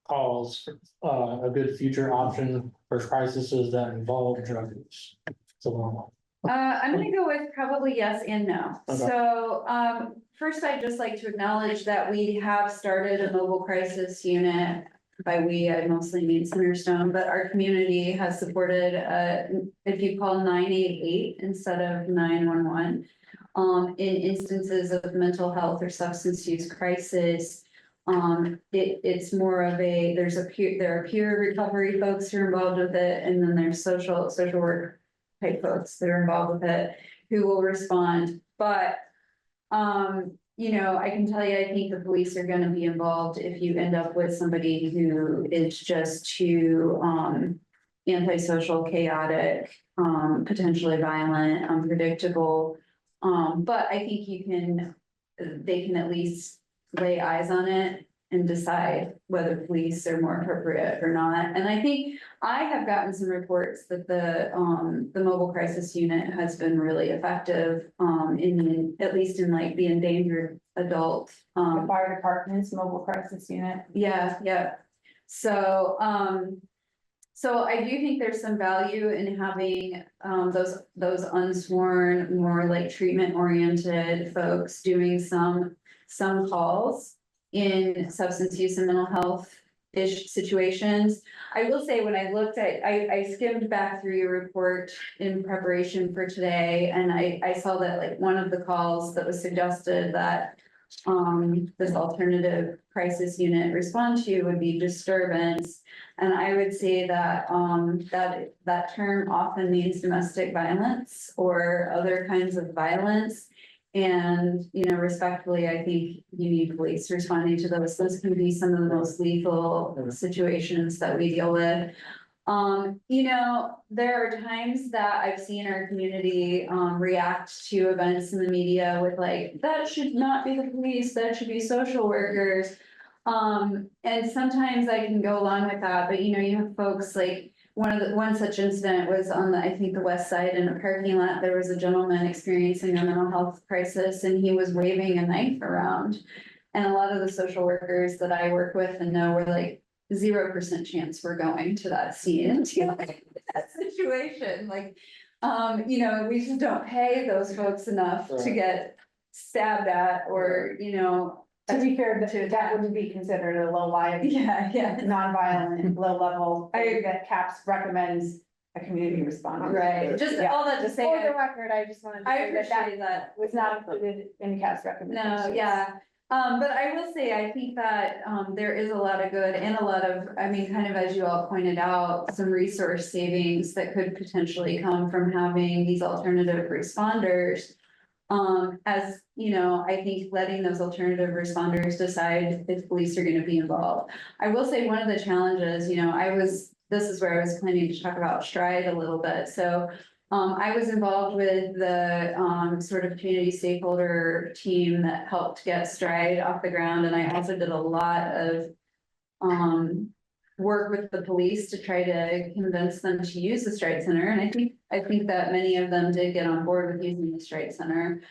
calls, a good future option for crises that involve drug use? So, I'm gonna go with probably yes and no. Okay. So, first, I'd just like to acknowledge that we have started a mobile crisis unit. By we, I mostly mean Centerstone, but our community has supported, if you call 988 instead of 911. In instances of mental health or substance use crisis. It's more of there are peer recovery folks who are involved with it, and then there's social work type folks that are involved with it who will respond. But, you know, I can tell you, I think the police are gonna be involved if you end up with somebody who is just too, antisocial, chaotic, potentially violent, unpredictable. But I think they can at least lay eyes on it and decide whether police are more appropriate or not. And I think I have gotten some reports that the mobile crisis unit has been really effective, at least in like the endangered adult. The fire department's mobile crisis unit. Yeah. So, so I do think there's some value in having, those unsworn, more like treatment oriented folks doing some calls in substance use and mental health-ish situations. I will say, when I looked at, I skimmed back through your report in preparation for today, and I saw that like one of the calls that was suggested that this alternative crisis unit respond to would be disturbance. And I would say that that term often means domestic violence or other kinds of violence. And, you know, respectfully, I think you need police responding to those. Those can be some of the most lethal situations that we deal with. You know, there are times that I've seen our community react to events in the media with like, that should not be the police, that should be social workers. And sometimes I can go along with that, but you know, you have folks like, one such incident was on I think the west side in a parking lot. There was a gentleman experiencing a mental health crisis and he was waving a knife around. And a lot of the social workers that I work with and know were like, 0% chance we're going to that scene and dealing with that situation. Like, you know, we just don't pay those folks enough to Right. get stabbed at or, you know. To be fair, that wouldn't be considered a low liability, Yeah. non-violent, low level, I- that CAPS recommends a community response. Right, just Yeah. all that to Just say, for the record, I just wanted to I say that appreciate that. was not included in CAPS recommendations. No, yeah, but I will say, I think that, there is a lot of good and a lot of, I mean, kind of as you all pointed out, some resource savings that could potentially come from having these alternative responders. As, you know, I think letting those alternative responders decide if police are gonna be involved. I will say one of the challenges, you know, this is where I was planning to talk about Stride a little bit, so. I was involved with the sort of community stakeholder team that helped get Stride off the ground, and I also did a lot of. Work with the police to try to convince them to use the Stride Center, and I think that many of them did get on board with using the Stride Center.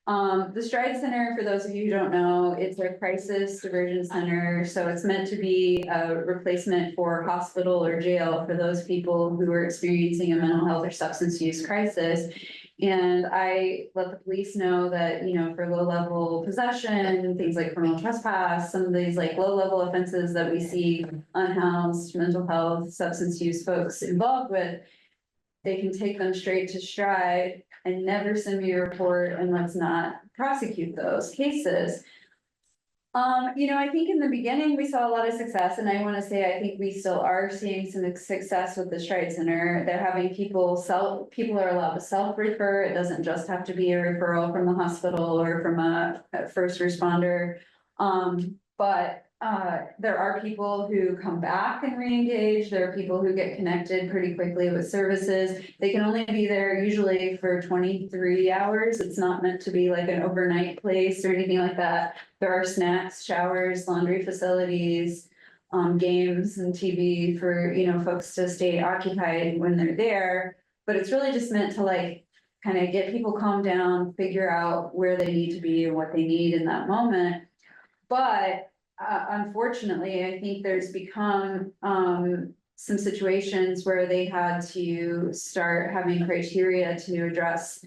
The Stride Center, for those of you who don't know, it's a crisis diversion center, so it's meant to be a replacement for hospital or jail for those people who are experiencing a mental health or substance use crisis. And I let the police know that, you know, for low-level possession, things like criminal trespass, some of these like low-level offenses that we see unhoused mental health, substance use folks involved with, they can take them straight to Stride and never send me a report, and let's not prosecute those cases. I think in the beginning, we saw a lot of success, and I wanna say, I think we still are seeing some success with the Stride Center. They're having people are allowed to self-refer. It doesn't just have to be a referral from the hospital or from a first responder. But there are people who come back and re-engage. There are people who get connected pretty quickly with services. They can only be there usually for 23 hours. It's not meant to be like an overnight place or anything like that. There are snacks, showers, laundry facilities, games and TV for, folks to stay occupied when they're there. But it's really just meant to like kind of get people calmed down, figure out where they need to be and what they need in that moment. But unfortunately, I think there's become some situations where they had to start having criteria to address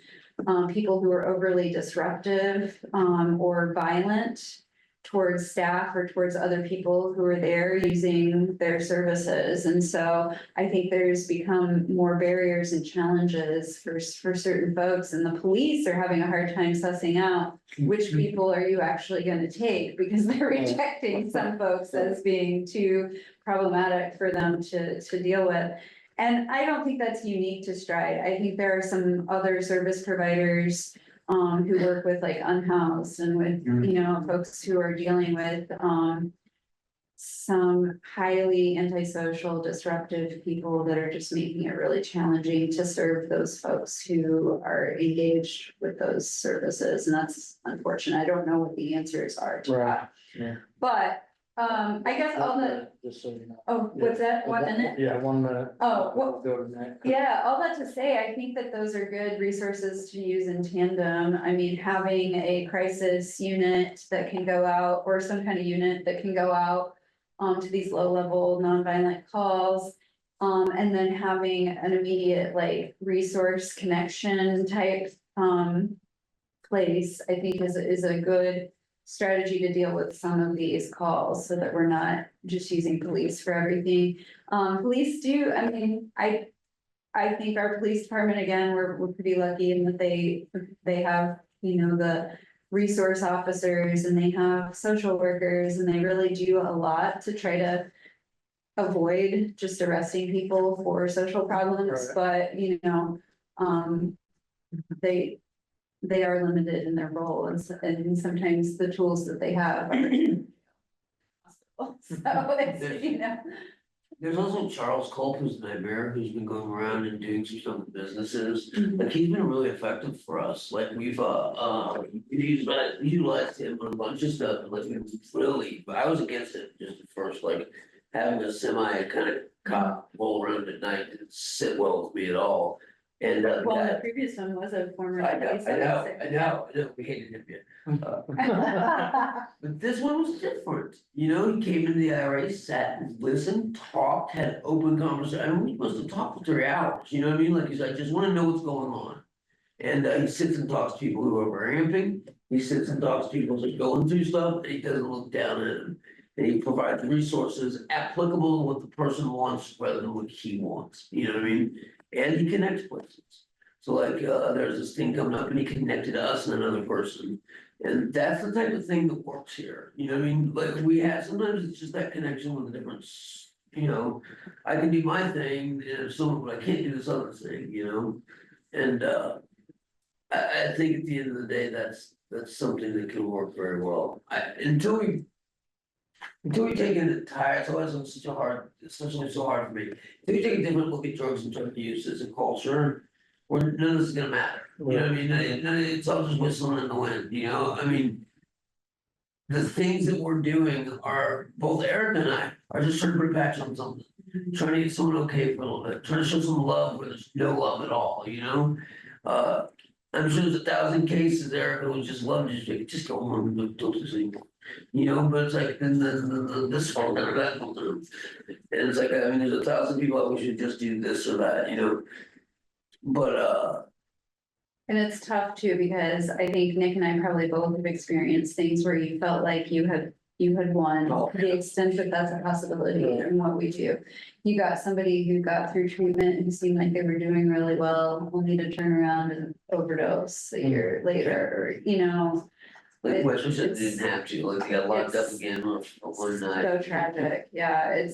people who are overly disruptive or violent towards staff or towards other people who are there using their services. And so I think there's become more barriers and challenges for certain folks, and the police are having a hard time sussing out which people are you actually going to take, because they're rejecting some folks as being too problematic for them to deal with. And I don't think that's unique to Stride. I think there are some other service providers who work with like unhoused and with, folks who are dealing with some highly antisocial, disruptive people that are just making it really challenging to serve those folks who are engaged with those services. And that's unfortunate. I don't know what the answers are to that. Yeah. But I guess all the, Just so you know. oh, what's that? 1 minute? Yeah, 1 minute. Oh, what? Go to next. Yeah, all that to say, I think that those are good resources to use in tandem. I mean, having a crisis unit that can go out, or some kind of unit that can go out to these low-level nonviolent calls. And then having an immediate like resource connection type place, I think is a good strategy to deal with some of these calls, so that we're not just using police for everything. Police do, I mean, I think our police department, again, we're pretty lucky in that they have, the resource officers, and they have social workers, and they really do a lot to try to avoid just arresting people for social problems, but, they are limited in their role, and sometimes the tools that they have are. So it's, There's also Charles Culp, who's the mayor, who's been going around and doing some stuff with businesses. Like, he's been really effective for us. Like, we've utilized him on a bunch of stuff. Like, really, I was against it just at first, like having a semi kind of cop roll around at night didn't sit well with me at all. And well, the previous one was a former. I police know, officer. we hated him yet. But this one was different, he came into the IRA, sat and listened, talked, had open conversation. I mean, we must have talked for 3 hours, you know what I mean? Like, he's like, just wanna know what's going on. And he sits and talks to people who are ramping, he sits and talks to people who are going through stuff, and he doesn't look down at them. And he provides resources applicable to what the person wants rather than what he wants, you know what I mean? And he connects places. So like, there's this thing coming up and he connected us and another person. And that's the type of thing that works here, you know what I mean? Like, we have, sometimes it's just that connection with a difference, I can do my thing, and if someone, but I can't do this other thing, And I think at the end of the day, that's something that can work very well. Until we take an entire, it's always so hard for me. Until we take a different look at drugs and drug use as a culture, where none of this is gonna matter. You know what I mean? It's all just whistling in the wind, I mean. The things that we're doing are, both Eric and I are just trying to put a patch on something. Trying to get someone okay for a little bit, trying to show some love where there's no love at all, I'm sure there's 1,000 cases there who would just love to just go on and don't do this anymore. But it's like, then this fall down, that fall down. And it's like, I mean, there's 1,000 people that we should just do this or that, But And it's tough too, because I think Nick and I probably both have experienced things where you felt like you had you had one, to the extent that that's a possibility in what we do. You got somebody who got through treatment and seemed like they were doing really well, only to turn around and overdose a year later, or, you know. Like West Virginia It's- didn't have to, like they got locked up it's again for one night. So tragic, yeah,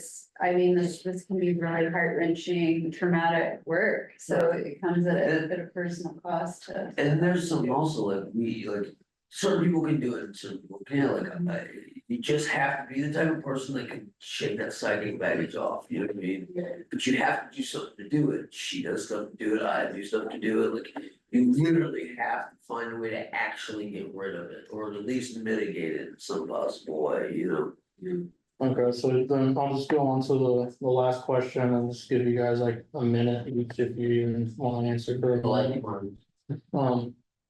I mean, this can be really heart wrenching, traumatic work, so it comes at a bit of personal cost to. And there's some also like certain people can do it, and certain people can't, like, you just have to be the type of person that can shake that psychic baggage off, you know what I mean? But you have to do something to do it, she does stuff to do it, I do stuff to do it, like, you literally have to find a way to actually get rid of it, or at least mitigate it in some possible way, you know? Okay, so then I'll just go on to the last question and just give you guys like a minute each if you even wanna answer for a minute.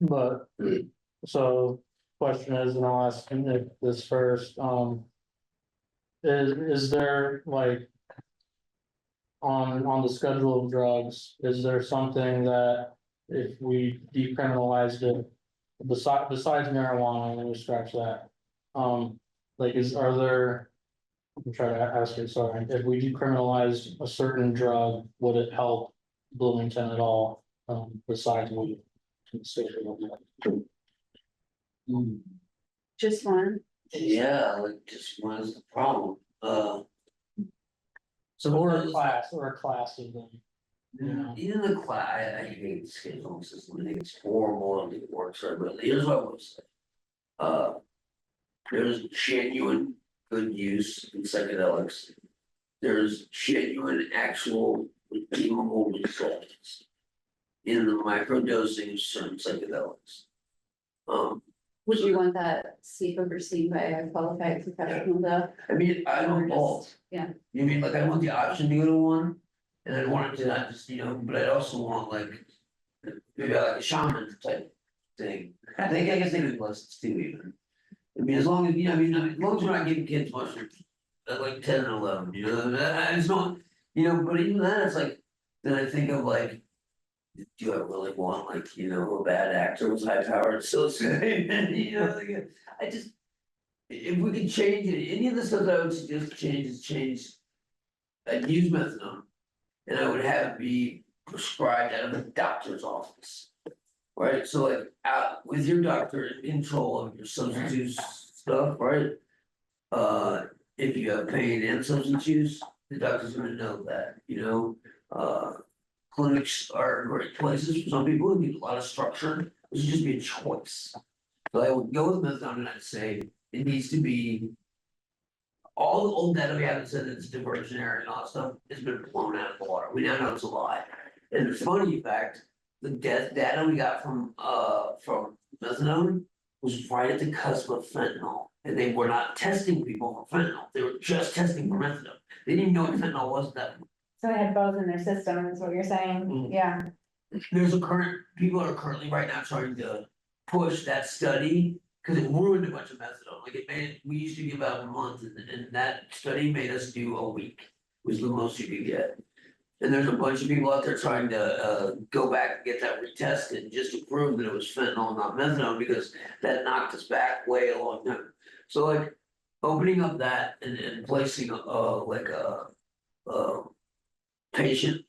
But, so, question is, and I'll ask Nick this first, is there like. On the schedule of drugs, is there something that if we decriminalized it? Besides marijuana, let me scratch that, like are there? I'm trying to ask you, sorry, if we decriminalized a certain drug, would it help Bloomington at all, besides weed? Just one, Yeah, like, just what is the problem, so Or what a is- class of them. Yeah. Even the class, I hate the scheduling system, I think it's horrible and it works, right, but here's what I would say. There's genuine good use in psychedelics. There's genuine actual redeemable results. In the microdosing of certain psychedelics. would you want that overseen by a qualified professional though? I mean, I Or don't just- both. yeah. You mean, like, I want the option to go to one, and I want it to not just, but I'd also want like. Maybe like a shaman type thing, I guess they do lessons too even. I mean, as long as, I mean, as long as we're not giving kids mushrooms at like 10 and 11, I just don't, but even then, it's like, then I think of like. Do I really want like, a bad actor with high powered associated, like, I just. If we could change it, any of the stuff that I would suggest change. I'd use methadone. And I would have it be prescribed out of the doctor's office. Right, so like out with your doctor in control of your substance use stuff, right? If you have pain and substance use, the doctor's gonna know that, Clinics are great places for some people who need a lot of structure, it should just be a choice. So I would go with methadone and I'd say it needs to be. All the old data we have that said it's diversionary and all that stuff has been blown out of the water, we now know it's a lie. And the funny fact, the death data we got from methadone was right at the cusp of fentanyl. And they were not testing people for fentanyl, they were just testing for methadone, they didn't even know what fentanyl was at that point. So they had both in their system, is what you're saying, Mm. yeah. People are currently right now trying to push that study. Cause it ruined a bunch of methadone, like we used to give out a month and that study made us do a week, was the most you could get. And there's a bunch of people out there trying to go back and get that retested just to prove that it was fentanyl, not methadone, because that knocked us back way a long time. So like opening up that and placing like a patient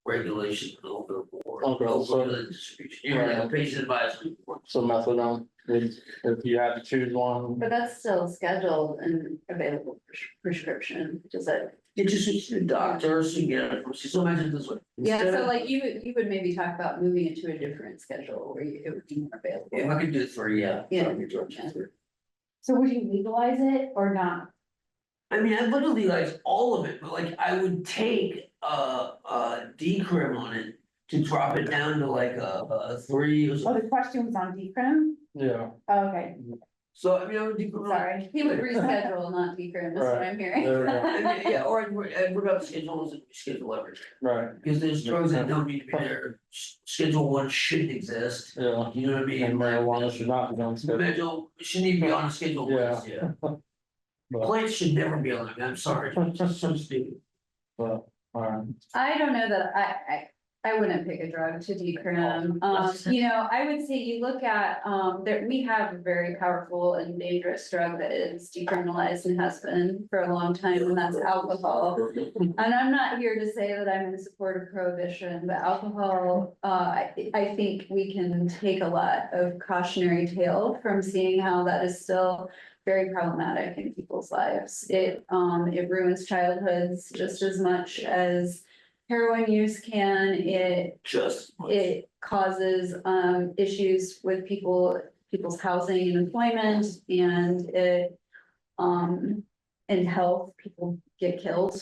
regulation over the board. Okay, so- Over the distribution, a patient advisory board. So methadone, if you had to choose one. But that's still scheduled and available prescription, does that? It just needs to be a doctor, so you get it, so imagine it this way. Yeah, Instead so of- like you would maybe talk about moving it to a different schedule where it would be more If available. I could do it for, yeah. Yeah. that'd be great. So would you legalize it or not? I mean, I literally like all of it, but like I would take decrim on it to drop it down to like a 3 or Oh, something. the question was on decrim? Yeah, Oh, okay, So I mean, I would decrim. sorry. He would reschedule, not decrim, that's what I'm hearing. there we go. I mean, yeah, or I'd work out schedules and schedule everything, Right, because there's drugs that don't need to be there. Schedule 1 shouldn't exist, yeah, you know what I mean? and marijuana should not be on schedule. Schedule, shouldn't even be on a schedule list, yeah. But, Plants should never be on it, I'm sorry, it's just so stupid. alright, I don't know that I wouldn't pick a drug to decrim. that's- You know, I would say you look at, that we have a very powerful and dangerous drug that is decriminalized and has been for a long time, and that's alcohol. And I'm not here to say that I'm in support of prohibition, but alcohol, I think we can take a lot of cautionary tale from seeing how that is still very problematic in people's lives. It ruins childhoods just as much as heroin use can. It causes issues with people's housing and employment, and it and health. People get killed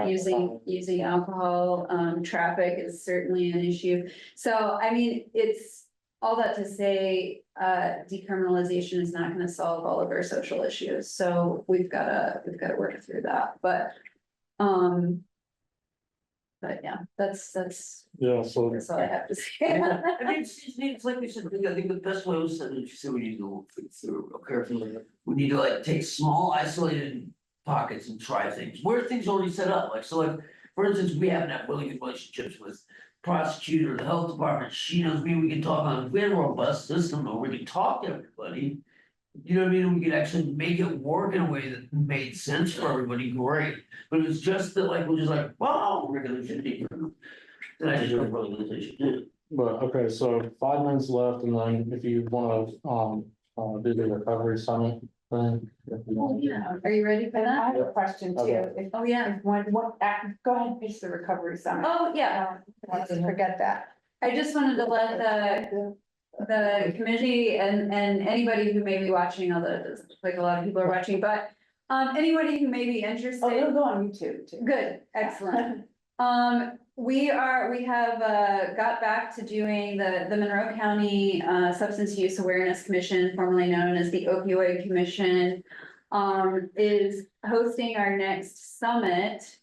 using alcohol. Traffic is certainly an issue. So I mean, it's all that to say, decriminalization is not gonna solve all of our social issues, so we've gotta work through that, but yeah, that's Yeah, so all I have to say. I mean, it's like we said, I think the best way was said, that you said we need to think through real carefully. We need to like take small isolated pockets and try things, where things already set up, like, so like, for instance, we haven't had really good relationships with prosecutor, the health department, she knows me, we can talk on, if we had a robust system where we can talk to everybody. You know what I mean, we could actually make it work in a way that made sense for everybody, great, but it was just that like, we're just like, wow, regulation. Then I just like regulation. but okay, so 5 minutes left, and then if you wanna do the recovery summit thing. if you want to. Yeah, are you ready for And I that? have a question too. Okay. If, Oh, yeah. if one, what, go ahead, finish the recovery summit. Oh, yeah, Let's forget that. I just wanted to let the committee and anybody who may be watching, although it's like a lot of people are watching, but anybody who may be Oh, interested. it'll go on YouTube too. Good, excellent. We have got back to doing the Monroe County Substance Use Awareness Commission, formerly known as the Opioid Commission, is hosting our next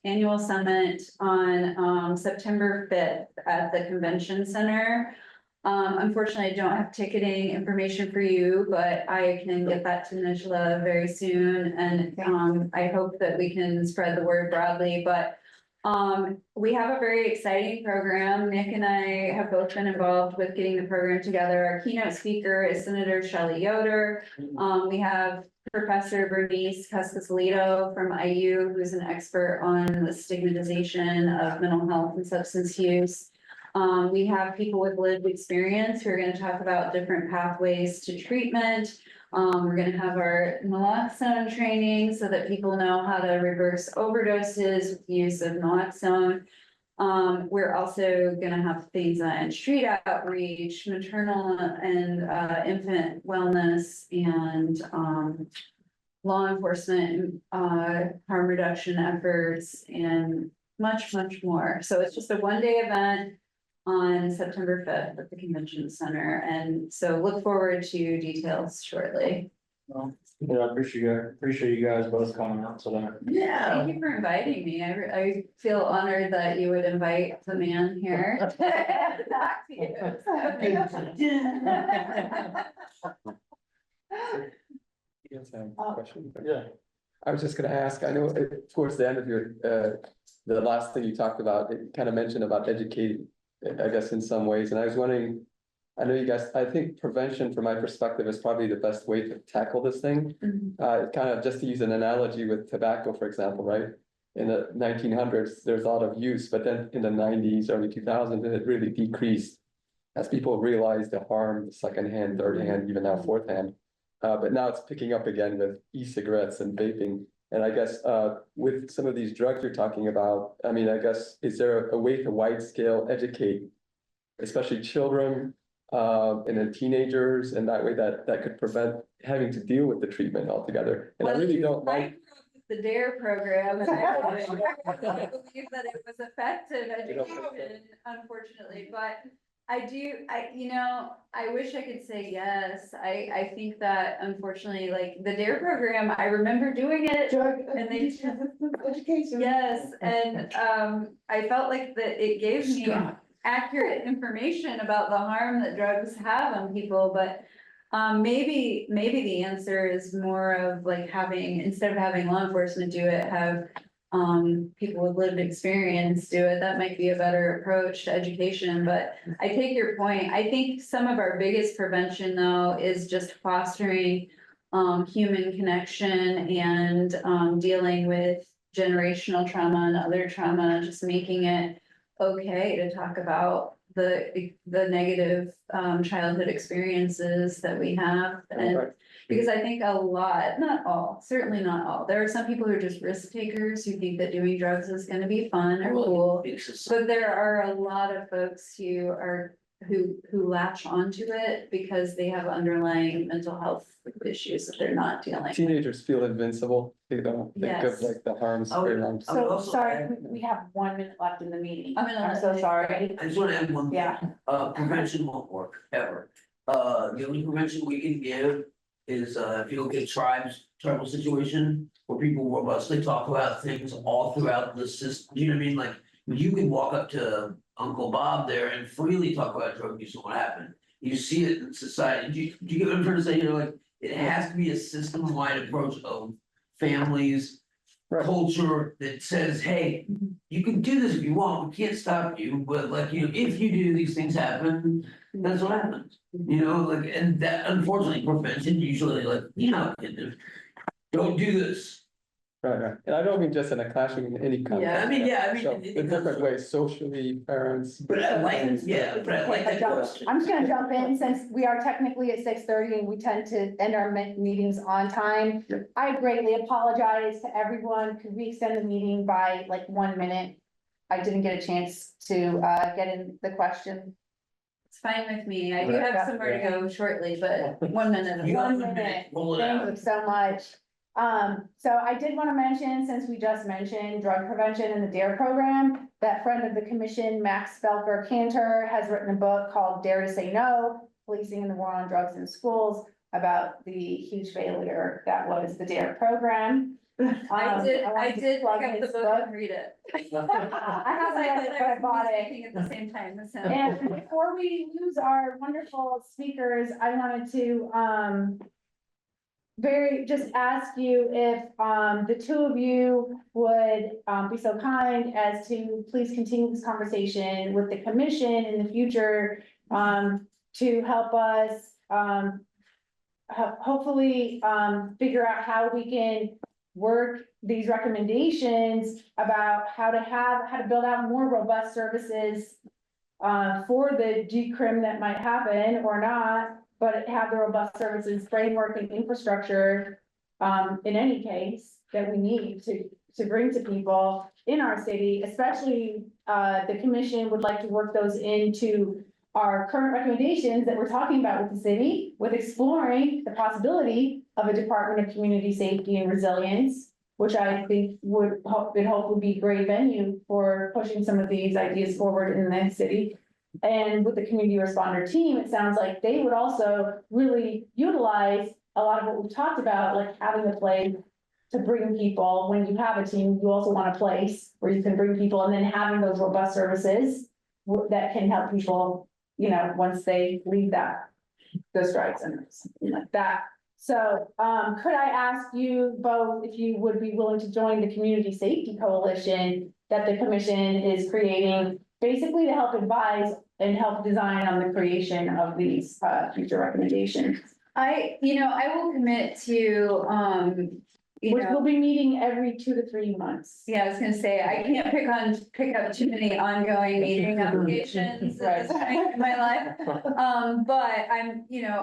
annual summit on September 5th at the Convention Center. Unfortunately, I don't have ticketing information for you, but I can get that to Nijla very soon, and I hope that we can spread the word broadly, but we have a very exciting program. Nick and I have both been involved with getting the program together. Our keynote speaker is Senator Shelley Yoder. We have Professor Bernice Cascasolido from IU, who's an expert on the stigmatization of mental health and substance use. We have people with lived experience who are going to talk about different pathways to treatment. We're gonna have our naloxone training so that people know how to reverse overdoses with the use of naloxone. We're also gonna have things on street outreach, maternal and infant wellness, and law enforcement, harm reduction efforts, and much more. So it's just a one-day event on September 5th at the Convention Center, and so look forward to details shortly. Yeah, I appreciate you guys both coming out today. Yeah. Thank you for inviting me. I feel honored that you would invite the man here. Talk to you. Yes, I have a question. Yeah, I was just gonna ask, I know towards the end of your, the last thing you talked about, it kind of mentioned about educating, I guess in some ways, and I was wondering, I know you guys, I think prevention from my perspective is probably the best way to tackle this thing. Kind of just to use an analogy with tobacco, for example, right? In the 1900s, there's a lot of use, but then in the 90s, early 2000s, it really decreased as people realized the harm, the secondhand, third hand, even now fourth hand. But now it's picking up again with e-cigarettes and vaping. And I guess with some of these drugs you're talking about, I mean, I guess, is there a way to wide scale educate, especially children and then teenagers, and that way that could prevent having to deal with the treatment altogether? And I really don't like. The DARE program, and I believe that it was effective education, unfortunately, but I wish I could say yes. I think that unfortunately, like the DARE program, I remember doing it. And they Education. Yes, and I felt like that it gave me accurate information about the harm that drugs have on people, but maybe the answer is more of like having, instead of having law enforcement do it, have people with lived experience do it. That might be a better approach to education, but I take your point. I think some of our biggest prevention though is just fostering human connection and dealing with generational trauma and other trauma, just making it okay to talk about the negative childhood experiences that we have. And Right. because I think a lot, not all, certainly not all, there are some people who are just risk takers who think that doing drugs is gonna be fun or cool. But there are a lot of folks who latch onto it because they have underlying mental health issues that they're not dealing with. Teenagers feel invincible, they don't think of Yes. like the harms Oh, very long. I would So, also sorry, add- we have 1 minute left in the meeting. I'm so sorry. I just wanna add one thing. Yeah. Prevention won't work ever. The only prevention we can give is, if you look at tribal situation, where people robustly talk about things all throughout the system, you know what I mean? Like, you can walk up to Uncle Bob there and freely talk about drug use and what happened. You see it in society. Do you get what I'm trying to say? You know, like, it has to be a system-wide approach of families, Right. culture that says, hey, you can do this if you want, we can't stop you, but like, you know, if you do, these things happen, that's what happens. You know, like, and that unfortunately prevention usually like, you know, don't do this. Right, and I don't mean just in a classroom, in any context. I mean, yeah, I mean, So, in any in different context. ways, socially, parents. But I like, yeah, but I like that question. I'm just gonna jump in since we are technically at 6:30 and we tend to end our meetings on time. I greatly apologize to everyone. Could we extend the meeting by like 1 minute? I didn't get a chance to get in the question. It's fine with me. I do have somewhere to go shortly, but 1 minute. You got 1 1 minute, roll it Thank out. you so much. So I did want to mention, since we just mentioned drug prevention and the DARE program, that friend of the commission, Max Felker Cantor, has written a book called Dare to Say No, Policing and the War on Drugs in Schools, about the huge failure that was the DARE program. I did wanted to pick plug up the his book and read it. I haven't read it, but I bought it. Thinking at the same time as him. And before we lose our wonderful speakers, I wanted to, just ask you if, the two of you would, be so kind as to please continue this conversation with the commission in the future, to help us, hopefully, figure out how we can work these recommendations about how to build out more robust services for the decrim that might happen or not, but have the robust services framework and infrastructure in any case that we need to bring to people in our city, especially the commission would like to work those into our current recommendations that we're talking about with the city, with exploring the possibility of a Department of Community Safety and Resilience, which I think would hopefully be a great venue for pushing some of these ideas forward in the city. And with the community responder team, it sounds like they would also really utilize a lot of what we've talked about, like having a place to bring people. When you have a team, you also want a place where you can bring people, and then having those robust services that can help people, you know, once they leave those strike centers, something like that. So, could I ask you both if you would be willing to join the Community Safety Coalition that the commission is creating, basically to help advise and help design on the creation of these future recommendations? I will commit to, Which will be meeting every 2 to 3 months. yeah, I was gonna say, I can't pick up too many ongoing meeting obligations at this point in my life. But I'm,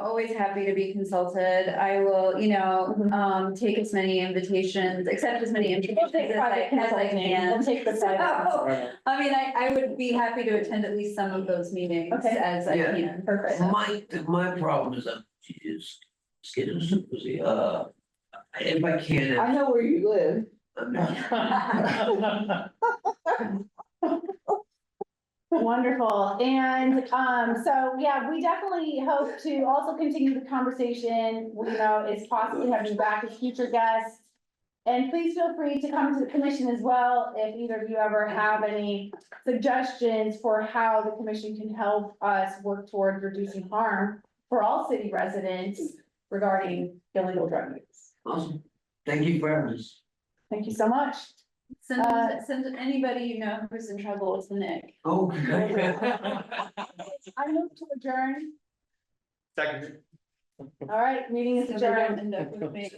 always happy to be consulted. I will, take as many invitations, accept as many We'll invitations take as private I consulting, can. we'll take the private. So, I mean, I would be happy to attend at least some of those meetings Okay. as I Yeah. can. Perfect. My problem is I'm, geez, skin is super busy, if I can. I know where you live. I'm not- Wonderful, and, so, yeah, we definitely hope to also continue the conversation, it's possibly having you back as future guests. And please feel free to come to the commission as well, if either of you ever have any suggestions for how the commission can help us work toward reducing harm for all city residents regarding illegal drug use. Awesome, thank you for having us. Thank you so much. Send anybody you know who's in trouble to Nick. Oh. I move to adjourn. Second. All right, meeting is So they don't adjourned. end up with me.